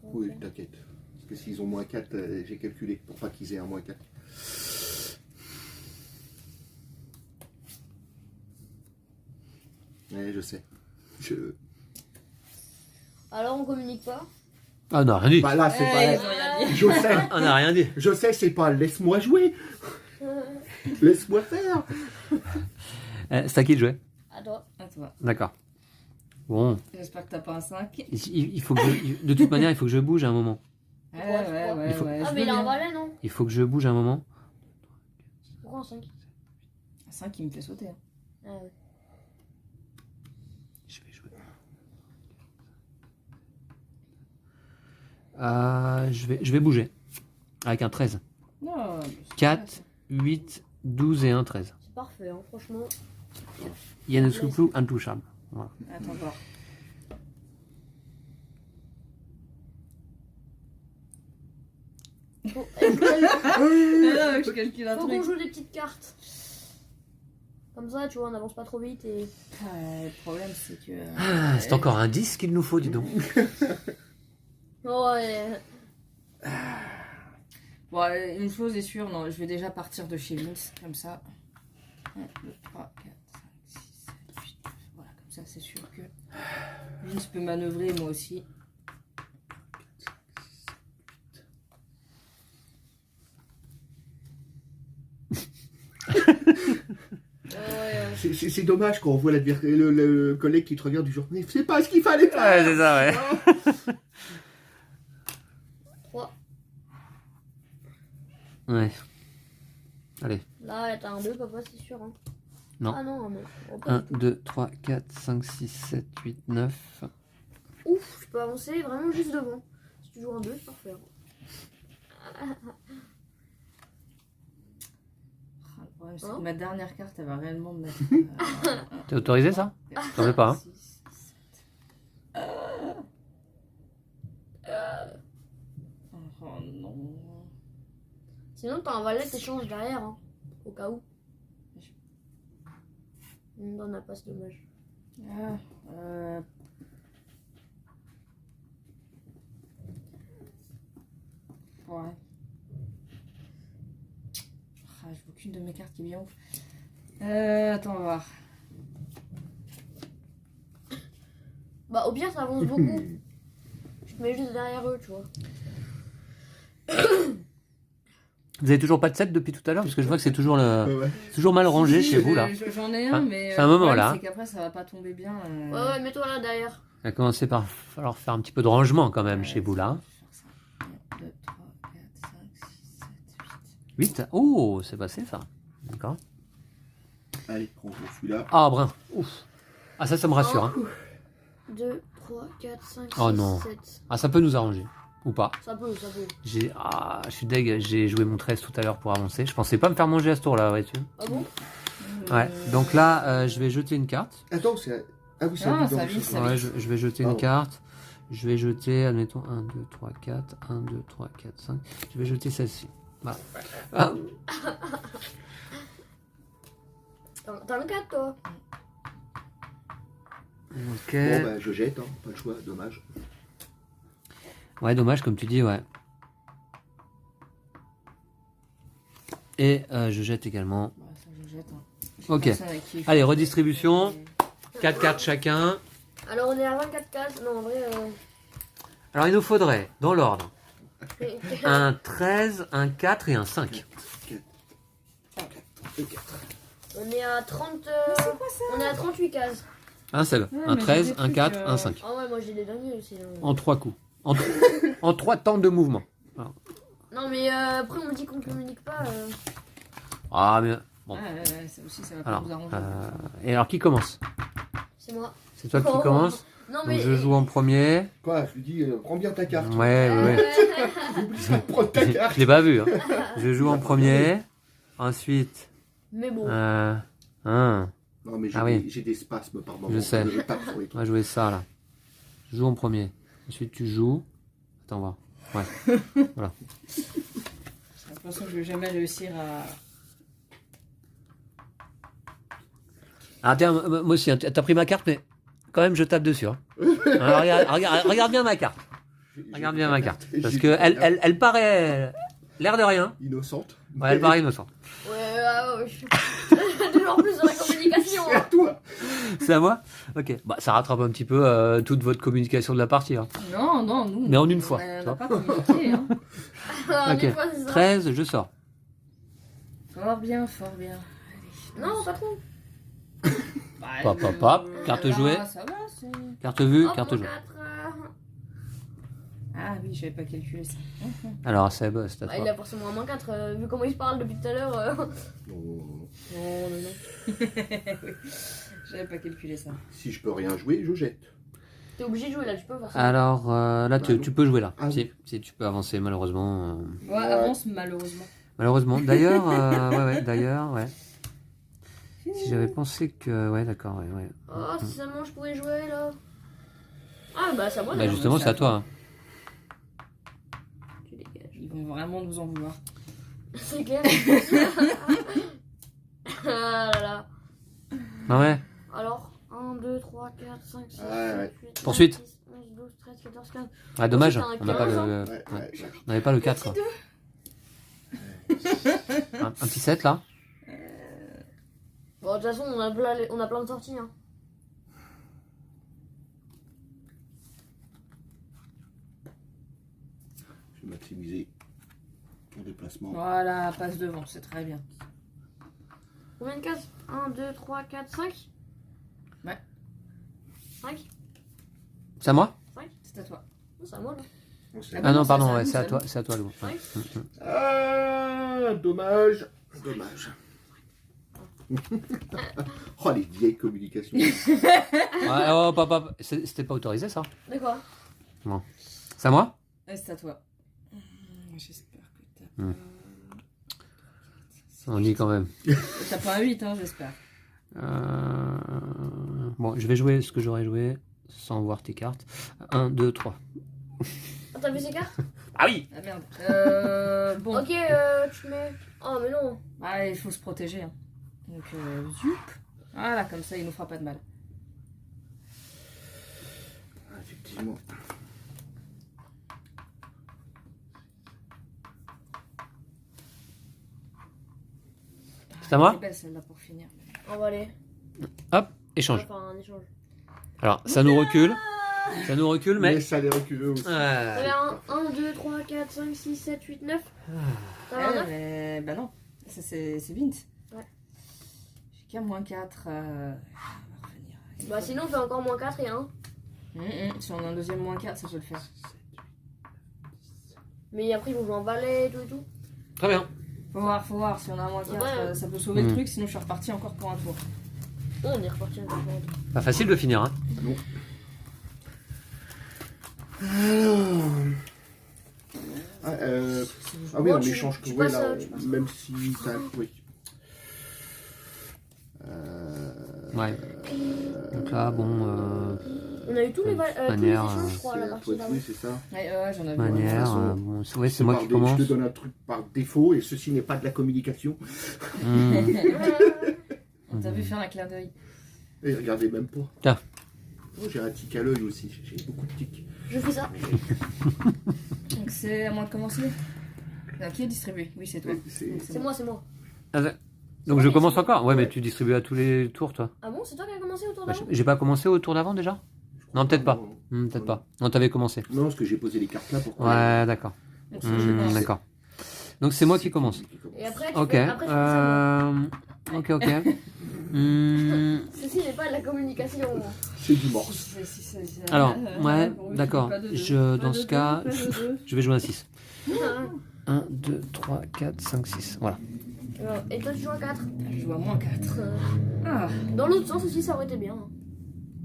S4: Oui, t'inquiète. Parce que s'ils ont moins 4, j'ai calculé pour pas qu'ils aient un moins 4. Ouais, je sais.
S2: Alors, on communique pas.
S1: Ah, on n'a rien dit.
S4: Bah là, c'est
S3: Ils ont
S4: pas.
S3: rien dit.
S4: Je sais.
S1: On n'a rien dit.
S4: Je sais, c'est pas laisse-moi jouer. Laisse-moi faire.
S1: C'est à qui de jouer?
S2: À toi.
S3: À toi.
S1: D'accord. Bon,
S3: J'espère que t'as pas un 5.
S1: il faut que de toute manière, il faut que je bouge à un moment.
S3: Ouais,
S2: Pourquoi
S3: ouais,
S1: Il faut-
S3: ouais.
S2: Ah,
S3: je
S2: mais
S3: veux
S2: il a un
S3: bien.
S2: balai, non?
S1: Il faut que je bouge à un moment.
S2: Pourquoi un 5?
S3: Un 5 il me fait sauter. Hein.
S2: Ah, ouais.
S1: Je vais jouer. Je vais bouger. Avec un 13.
S3: Non, mais c'est
S1: 4, 8, 12 et un 13.
S2: C'est parfait, hein, franchement.
S1: Yanuskuplu intouchable. Voilà.
S3: pas ça. Attends voir.
S2: Faut,
S3: Je calcule un
S2: faut
S3: truc.
S2: qu'on joue des petites cartes. Comme ça, tu vois, on n'avance pas trop vite et.
S3: Le problème, c'est que.
S1: Ah, c'est encore un 10 qu'il nous faut, dis donc.
S2: Ouais.
S3: Bon, une chose est sûre, non, je vais déjà partir de chez Vince, comme ça. 1, 2, 3, 4, 5, 6, 7, 8, 9. Voilà, comme ça, c'est sûr que Vince peut manœuvrer, moi aussi.
S4: C'est dommage quand on voit le collègue qui te regarde du genre, mais c'est pas ce qu'il fallait faire.
S1: Ouais, c'est ça, ouais.
S2: 3.
S1: Ouais. Allez.
S2: Là, t'as un 2, papa, c'est sûr. Hein.
S1: Non.
S2: Ah non, mais. oh, pas
S1: 1,
S2: du tout.
S1: 2, 3, 4, 5, 6, 7, 8, 9.
S2: Ouf, je peux avancer vraiment juste devant. Si tu joues un 2, c'est parfait. Hein.
S3: Le problème, c'est
S2: Hein
S3: que ma dernière carte, elle va réellement me mettre.
S1: T'es autorisé, ça? T'en veux pas, hein?
S3: 6, 7. Oh non.
S2: Sinon, t'as un valet, t'échanges derrière. Hein, au cas où. Non, on n'a pas, c'est dommage.
S3: Ouais. Ah, j'ai aucune de mes cartes qui est bien ouf. Attends, on va voir.
S2: Bah, au pire, ça avance beaucoup. Je te mets juste derrière eux, tu vois.
S1: Vous avez toujours pas de 7 depuis tout à l'heure? Parce que je vois que c'est toujours,
S4: Ouais.
S1: toujours mal rangé
S3: Si,
S1: chez vous, là.
S3: J'en ai un,
S1: Hein,
S3: mais.
S1: c'est un
S3: le
S1: moment,
S3: problème,
S1: là.
S3: C'est qu'après, ça va pas tomber bien.
S2: Ouais, ouais, mets-toi là derrière.
S1: Il va commencer par falloir faire un petit peu de rangement quand même chez vous, là.
S3: 1, 2, 3, 4, 5, 6, 7, 8.
S1: 8. Oh, c'est passé, ça. D'accord.
S4: Allez, prends celui-là.
S1: Ah, brun. Ouf. Ah, ça me rassure, hein.
S2: 2, 3, 4, 5, 6,
S1: Oh non.
S2: 7.
S1: Ah, ça peut nous arranger. Ou pas.
S2: Ça peut, ça peut.
S1: Je suis deg, j'ai joué mon 13 tout à l'heure pour avancer. Je pensais pas me faire manger à ce tour-là, vois-tu.
S2: Ah bon?
S1: Ouais, donc là, je vais jeter une carte.
S4: Attends, c'est. Ah oui, c'est
S3: Ah,
S4: un
S3: ça
S4: bidon.
S3: vise, ça
S1: Ouais, je vais jeter une
S4: Pardon.
S1: carte. Je vais jeter, admettons, 1, 2, 3, 4. 1, 2, 3, 4, 5. Je vais jeter celle-ci. Voilà. Ah,
S2: T'as un 4 toi?
S1: ok.
S4: Bon, bah, je jette, hein. Pas le choix, dommage.
S1: Ouais, dommage, comme tu dis, ouais. Et je jette également.
S3: Ouais, ça, je jette. Hein.
S1: Ok.
S3: Personne avec qui il faut
S1: Allez,
S3: jouer.
S1: redistribution. 4 cartes chacun.
S2: Alors on est à 24 cases. Non, en vrai.
S1: Alors, il nous faudrait, dans l'ordre, un 13, un 4 et un 5.
S2: On est à 30.
S3: C'est quoi ça?
S2: On est à 38 cases.
S1: Un seul.
S3: Ouais,
S1: Un
S3: mais
S1: 13,
S3: j'ai des
S1: un
S3: trucs,
S1: 4, un 5.
S2: Ah ouais, moi j'ai les derniers aussi. Hein.
S1: En 3 coups. En 3 temps de mouvement.
S2: Non, mais après on me dit qu'on communique pas.
S1: Ah, mais bon.
S3: Ouais, ça aussi, ça va pas
S1: Alors,
S3: nous arranger.
S1: et alors, qui commence?
S2: C'est moi.
S1: C'est toi qui
S2: Oh.
S1: commence?
S2: Non,
S1: Donc,
S2: mais.
S1: je joue en premier.
S4: Quoi, je lui dis, prends bien ta carte.
S1: Ouais, ouais, ouais.
S4: N'oublie pas de prendre ta carte.
S1: Je l'ai pas vu. Hein. Je joue en premier. Ensuite,
S2: Mais bon.
S1: on
S4: Non, mais j'ai
S1: Ah oui.
S4: j'ai des spasmes par moment.
S1: Je sais.
S4: Je tape sur les trucs.
S1: va jouer ça là. Je joue en premier. Ensuite, tu joues. Attends, voir. Ouais.
S3: J'ai l'impression que je vais jamais réussir à.
S1: Ah, tiens, moi aussi, hein, t'as pris ma carte, mais quand même, je tape dessus. Hein. Alors, regarde bien ma carte. Regarde bien ma carte. Parce que elle paraît. L'air de rien.
S4: Innocente.
S1: Ouais, elle paraît innocente.
S2: Ouais, je suis toujours plus dans la communication.
S4: C'est à
S2: Hein.
S4: toi.
S1: C'est à moi? Ok. Bah, ça rattrape un petit peu toute votre communication de la partie. Hein.
S3: Non, non, nous.
S1: Mais en une fois,
S3: On
S1: tu
S3: n'a
S1: vois.
S3: pas communiqué. Hein.
S2: Ah,
S1: Ok.
S2: des fois, c'est ça.
S1: 13, je sors.
S3: Fort bien, fort bien. Allez.
S2: Non, pas trop.
S3: Bah,
S1: Pop, pop, pop. Carte
S3: là,
S1: jouée.
S3: Ça va, c'est.
S1: Carte vue,
S2: Hop,
S1: carte
S2: mon
S1: jouée.
S2: 4,
S3: Ah oui, j'avais pas calculé ça.
S1: Alors, Seb, c'est à
S2: bah, il
S1: toi.
S2: a forcément un moins 4. Vu comment il se parle depuis tout à l'heure.
S4: Non, non, non.
S2: Non, non, non.
S3: Oui, j'avais pas calculé ça.
S4: Si je peux rien jouer, je jette.
S2: T'es obligé de jouer là, tu peux forcément.
S1: Alors, là,
S4: Bah, non.
S1: tu peux jouer là.
S4: Ah,
S1: Si tu peux avancer, malheureusement.
S3: Ouais, avance malheureusement.
S1: Malheureusement. D'ailleurs, d'ailleurs, ouais. Si j'avais pensé que. Ouais, d'accord, ouais.
S2: Oh, si seulement je pouvais jouer là. Ah, bah, c'est à moi.
S1: Bah,
S2: d'ailleurs.
S1: justement, c'est à toi. Hein.
S2: Tu dégages.
S3: Ils vont vraiment nous en vouloir.
S2: C'est clair. Ah là là.
S1: Ah ouais.
S2: Alors, 1, 2, 3, 4, 5, 6,
S4: Ouais,
S2: 7,
S4: ouais.
S2: 8,
S1: Poursuite.
S2: 9, 10, 11, 12, 13, 14, 15.
S1: Ah, dommage.
S2: Ensuite,
S1: On n'a pas
S2: 15,
S1: le.
S4: Ouais,
S1: ouais.
S4: ouais.
S1: On n'avait pas le 4. Quoi. Un petit 7 là.
S2: Bon, de toute façon, on a plein de sorties. Hein.
S4: Je vais maximiser ton déplacement.
S3: Voilà, passe devant, c'est très bien.
S2: Combien de cases? 1, 2, 3, 4, 5.
S3: Ouais.
S2: 5.
S1: C'est à moi?
S3: C'est à toi.
S2: C'est à moi là.
S4: On sait.
S3: Ah
S1: Ah non,
S3: non,
S1: pardon,
S3: c'est à
S1: ouais,
S3: nous,
S1: c'est à
S3: c'est à
S1: toi,
S3: nous.
S1: c'est à toi, Lou. Ouais.
S4: Ah, dommage. Dommage. Oh, les vieilles communications.
S1: Ouais, oh, papa, c'était pas autorisé ça.
S2: De quoi?
S1: C'est à moi?
S3: Ouais, c'est à toi. J'espère que t'as
S1: Hmm.
S3: pas...
S1: On dit quand même.
S3: T'as pas un 8, hein, j'espère.
S1: Bon, je vais jouer ce que j'aurais joué sans voir tes cartes. 1, 2, 3.
S2: Ah, t'as vu ces cartes?
S1: Ah oui!
S3: Ah merde. Bon.
S2: Ok, tu mets. Oh, mais non.
S3: Ah, il faut se protéger. Hein. Donc, zup. Voilà, comme ça, il nous fera pas de mal.
S4: Ah, effectivement.
S1: C'est à moi?
S3: C'est belle celle-là pour finir.
S2: On va aller.
S1: Hop,
S2: On va
S1: échange.
S2: faire un échange.
S1: Alors, ça nous recule. Ça nous recule, mais.
S4: Mais ça les reculeux aussi.
S2: T'avais 1, 2, 3, 4, 5, 6, 7, 8, 9. T'avais un 9?
S3: Bah non, ça c'est Vince.
S2: Ouais.
S3: J'ai qu'un moins 4. On va revenir.
S2: Bah, sinon, on fait encore moins 4 et 1.
S3: Si on a un deuxième moins 4, ça peut le faire.
S2: Mais après, ils vont jouer en valet et tout et tout.
S1: Très bien.
S3: Faut voir. Si on a un moins 4,
S2: Ouais.
S3: ça peut sauver le truc. Sinon, je suis reparti encore pour un tour.
S2: Oh, on est reparti un peu.
S1: Pas facile de finir, hein.
S4: Alors... Ah oui,
S2: Bon,
S4: on
S2: tu-
S4: échange
S2: tu
S4: ouais,
S2: passes,
S4: là,
S2: tu passes.
S4: même si t'as... Oui.
S1: Ouais. Donc là, bon,
S2: On a eu tous les, tous les
S1: manière,
S2: échanges, je crois, à la
S4: C'est à
S2: partie
S4: toi de
S2: d'avant.
S4: jouer, c'est ça?
S3: Ouais, j'en avais
S1: manière,
S4: façon,
S1: bon, ouais, c'est moi qui
S4: Je
S1: commence.
S4: te donne un truc par défaut et ceci n'est pas de la communication.
S1: Hmm.
S3: On t'a vu faire un clin d'œil.
S4: Et regardez même pas.
S1: Tiens.
S4: Oh, j'ai un tic à l'œil aussi, j'ai beaucoup de tics.
S2: Je fais ça.
S3: Donc c'est à moi de commencer. Qui est distribué? Oui, c'est toi.
S4: C'est-
S3: Donc,
S2: C'est moi, c'est moi.
S1: Ah, donc je commence encore. Ouais,
S4: Ouais.
S1: mais tu distribues à tous les tours, toi.
S2: Ah bon, c'est toi qui as commencé au tour
S1: Bah,
S2: d'avant?
S1: j'ai pas commencé au tour d'avant déjà? Non, peut-être pas.
S4: Non,
S1: Peut-être pas. Non, t'avais commencé.
S4: non, parce que j'ai posé les cartes là pour
S1: Ouais, d'accord.
S3: Donc, c'est- je commence.
S1: D'accord. Donc c'est moi qui commence.
S2: Et après, tu
S1: Ok.
S2: fais, après, tu fais ça, moi.
S1: Ok.
S2: Ceci n'est pas de la communication.
S4: C'est du morse.
S1: Alors, ouais,
S3: je
S1: d'accord.
S3: fais pas de deux.
S1: Je,
S3: Pas
S1: dans
S3: de
S1: ce
S3: deux,
S1: cas,
S3: pas de deux.
S1: je vais jouer un 6.
S2: Ah.
S1: 1, 2, 3, 4, 5, 6. Voilà.
S2: Et toi, tu joues à 4.
S3: Je joue à moins 4. Ah.
S2: Dans l'autre sens aussi, ça aurait été bien.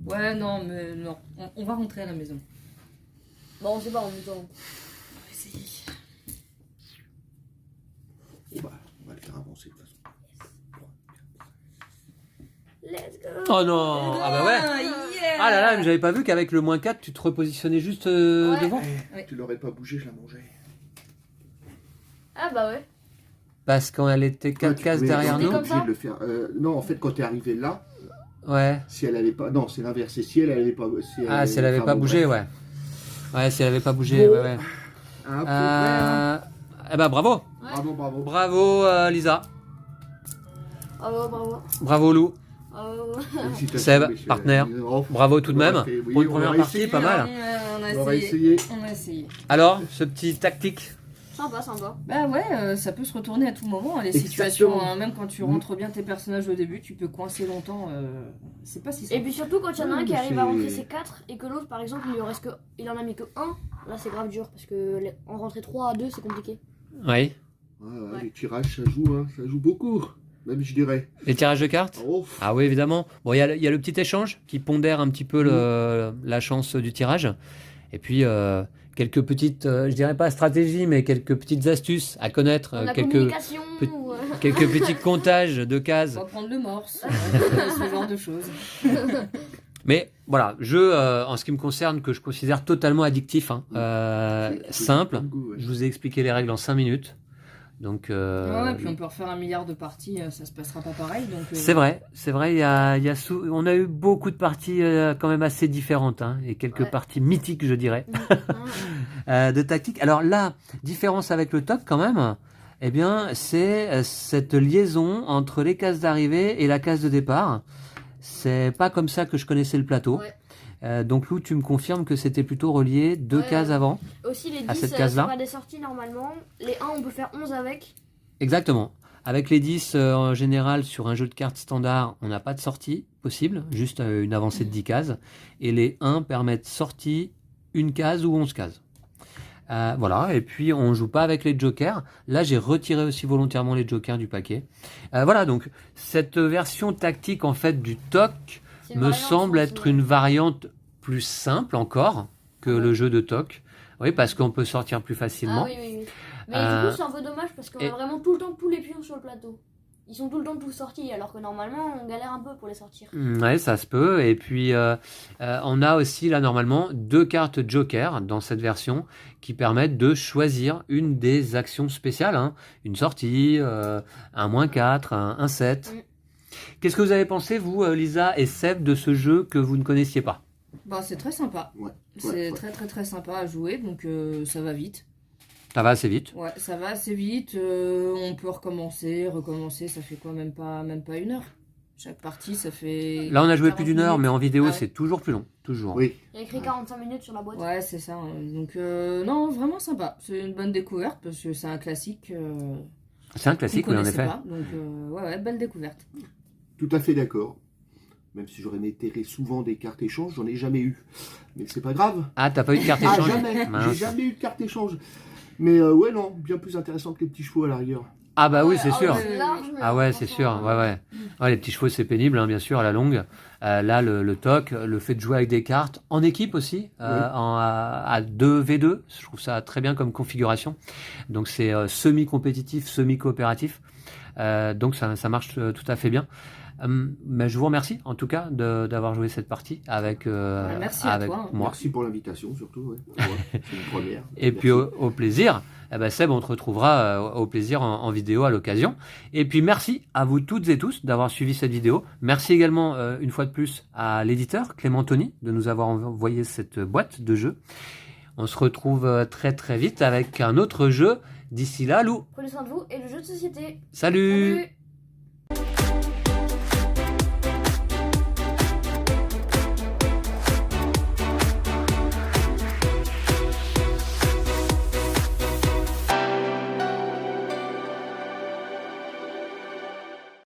S3: Ouais, non, mais non. On va rentrer à la maison.
S2: Bon, on sait pas en même temps.
S3: On va essayer.
S4: Bah, on va le faire avancer de toute façon.
S2: Let's go.
S1: Oh non. Ah bah ouais.
S3: Yeah.
S1: Ah là là, mais j'avais pas vu qu'avec le moins 4, tu te repositionnais juste
S2: Ouais.
S1: devant.
S3: Ouais.
S4: Tu l'aurais pas bougé, je la mangeais.
S2: Ah bah ouais.
S1: Parce qu'elle était 4
S4: Tu
S1: cases
S4: pouvais-
S1: derrière
S4: t'es
S1: nous.
S2: comme
S4: obligé
S2: ça
S4: de le faire. Non, en fait, quand t'es arrivé là,
S1: Ouais.
S4: si elle allait pas. Non, c'est l'inverse. C'est si elle allait pas.
S1: Ah, si elle avait
S4: enfin,
S1: pas
S4: bon,
S1: bougé,
S4: bref.
S1: ouais. Ouais, si elle avait pas bougé,
S4: Bon.
S1: ouais, ouais.
S4: Un peu près, hein.
S1: Eh ben bravo.
S2: Ouais.
S4: Bravo, bravo.
S1: Bravo Lisa.
S2: Bravo, bravo.
S1: Bravo Lou.
S2: Bravo.
S4: Félicitations,
S1: Seb,
S4: messieurs.
S1: partenaire.
S4: Oh,
S1: Bravo tout de
S4: on
S1: même.
S4: aurait fait- oui,
S1: Pour une
S4: on
S1: première
S4: aurait
S1: partie,
S4: essayé,
S1: pas mal.
S3: On a
S4: On aurait
S3: essayé.
S4: essayé.
S3: On a essayé.
S1: Alors, ce petit tactique.
S2: Sympa, sympa.
S3: Bah ouais, ça peut se retourner à tout moment, les
S4: Exactement.
S3: situations, hein, même quand tu rentres bien tes personnages au début, tu peux coincer longtemps, c'est pas si
S2: Et
S3: simple.
S2: puis surtout quand il y en a un
S4: Ouais,
S2: qui
S4: mais
S2: arrive à
S4: c'est-
S2: rentrer ses 4 et que l'autre par exemple il en reste que il en a mis que 1, là c'est grave dur parce que en rentrer 3 à 2 c'est compliqué.
S1: Oui.
S4: Ouais,
S2: Ouais.
S4: Les tirages, ça joue beaucoup. Même, je dirais.
S1: Les tirages de cartes.
S4: Oh,
S1: Ah oui, évidemment. Bon, il y a le petit échange qui pondère un petit peu la chance du tirage. Et puis, quelques petites, je dirais pas stratégies, mais quelques petites astuces à connaître.
S2: La
S1: Quelques
S2: communication.
S1: pe-
S2: ou,
S1: quelques petits comptages de cases.
S3: On va prendre le morse, ce genre de choses.
S1: Mais voilà, jeu, en ce qui me concerne, que je considère totalement addictif. Hein.
S4: c'est
S1: Simple.
S4: comme goût, ouais.
S1: Je vous ai expliqué les règles en 5 minutes. Donc,
S3: Ouais, puis on peut refaire 1 milliard de parties, ça se passera pas pareil. Donc,
S1: c'est vrai. On a eu beaucoup de parties quand même assez différentes, hein, et quelques
S2: Ouais.
S1: parties mythiques, je dirais,
S2: Hein.
S1: de tactique. Alors la différence avec le TOC quand même, eh bien, c'est cette liaison entre les cases d'arrivée et la case de départ. C'est pas comme ça que je connaissais le plateau.
S2: Ouais.
S1: Donc Lou, tu me confirmes que c'était plutôt relié 2
S2: Ouais.
S1: cases avant.
S2: Aussi les 10
S1: À cette
S2: c'est
S1: case-là
S2: pas des sorties normalement. Les 1 on peut faire 11 avec.
S1: Exactement. Avec les 10, en général, sur un jeu de cartes standard, on n'a pas de sortie possible, juste une avancée de 10 cases. Et les 1 permettent sortie, une case ou 11 cases. Voilà, et puis on joue pas avec les jokers. Là, j'ai retiré aussi volontairement les jokers du paquet. Voilà, donc cette version tactique en fait du TOC
S2: C'est une
S1: me
S2: variante,
S1: semble
S2: je
S1: être
S2: pense,
S1: une variante plus simple encore que le jeu de TOC. Oui, parce qu'on peut sortir plus facilement.
S2: Ah oui, oui, oui. Mais
S1: Euh,
S2: du coup, c'est un peu dommage parce qu'on
S1: et-
S2: a vraiment tout le temps tous les pions sur le plateau. Ils sont tout le temps tous sortis alors que normalement on galère un peu pour les sortir.
S1: Ouais, ça se peut. Et puis, on a aussi là normalement 2 cartes Joker dans cette version qui permettent de choisir une des actions spéciales. Hein. Une sortie, un -4, un 7.
S2: Mm.
S1: Qu'est-ce que vous avez pensé, vous, Lisa et Seb, de ce jeu que vous ne connaissiez pas?
S3: Bah, c'est très sympa.
S4: Ouais.
S3: C'est
S4: Ouais, ouais.
S3: très très très sympa à jouer, donc ça va vite.
S1: Ça va assez vite.
S3: Ouais, ça va assez vite. On peut recommencer, ça fait quoi, même pas 1 heure. Chaque partie, ça fait.
S1: Là, on a joué
S3: 40
S1: plus d'1 heure,
S3: minutes.
S1: mais en vidéo,
S3: Ah ouais.
S1: c'est toujours plus long. Toujours.
S4: Oui.
S2: Il y a écrit 45 minutes sur la boîte.
S3: Ouais, c'est ça. Donc, non, vraiment sympa. C'est une bonne découverte parce que c'est un classique.
S1: C'est un classique,
S3: qu'on
S1: oui, en
S3: connaissait
S1: effet.
S3: pas. Donc, ouais, belle découverte.
S4: Tout à fait d'accord. Même si j'aurais météré souvent des cartes échange, j'en ai jamais eu. Mais c'est pas grave.
S1: Ah, t'as pas eu de carte
S4: Ah,
S1: échange?
S4: jamais.
S1: Mince.
S4: J'ai jamais eu de carte échange. Mais ouais, non, bien plus intéressant que les petits chevaux à la rigueur.
S1: Ah bah oui, c'est
S2: Ah
S1: sûr.
S2: ouais, c'est large, mais
S1: Ah ouais, c'est sûr.
S2: franchement,
S1: Ouais, ouais. Ouais, les petits chevaux, c'est pénible, hein, bien sûr, à la longue. Là, le toc, le fait de jouer avec des cartes en équipe aussi, à 2v2, je trouve ça très bien comme configuration. Donc, c'est semi-compétitif, semi-coopératif. Donc, ça marche tout à fait bien. Mais je vous remercie, en tout cas, d'avoir joué cette partie avec,
S3: Merci à
S1: avec
S3: toi.
S1: moi.
S4: Merci pour l'invitation, surtout. Ouais. Ouais, c'est une première.
S1: Et puis au plaisir. Eh ben Seb, on te retrouvera au plaisir en vidéo à l'occasion. Et puis merci à vous toutes et tous d'avoir suivi cette vidéo. Merci également une fois de plus à l'éditeur Clément Tony de nous avoir envoyé cette boîte de jeux. On se retrouve très très vite avec un autre jeu. D'ici là, Lou.
S2: Prenez soin de vous et le jeu de société.
S1: Salut.
S2: Salut.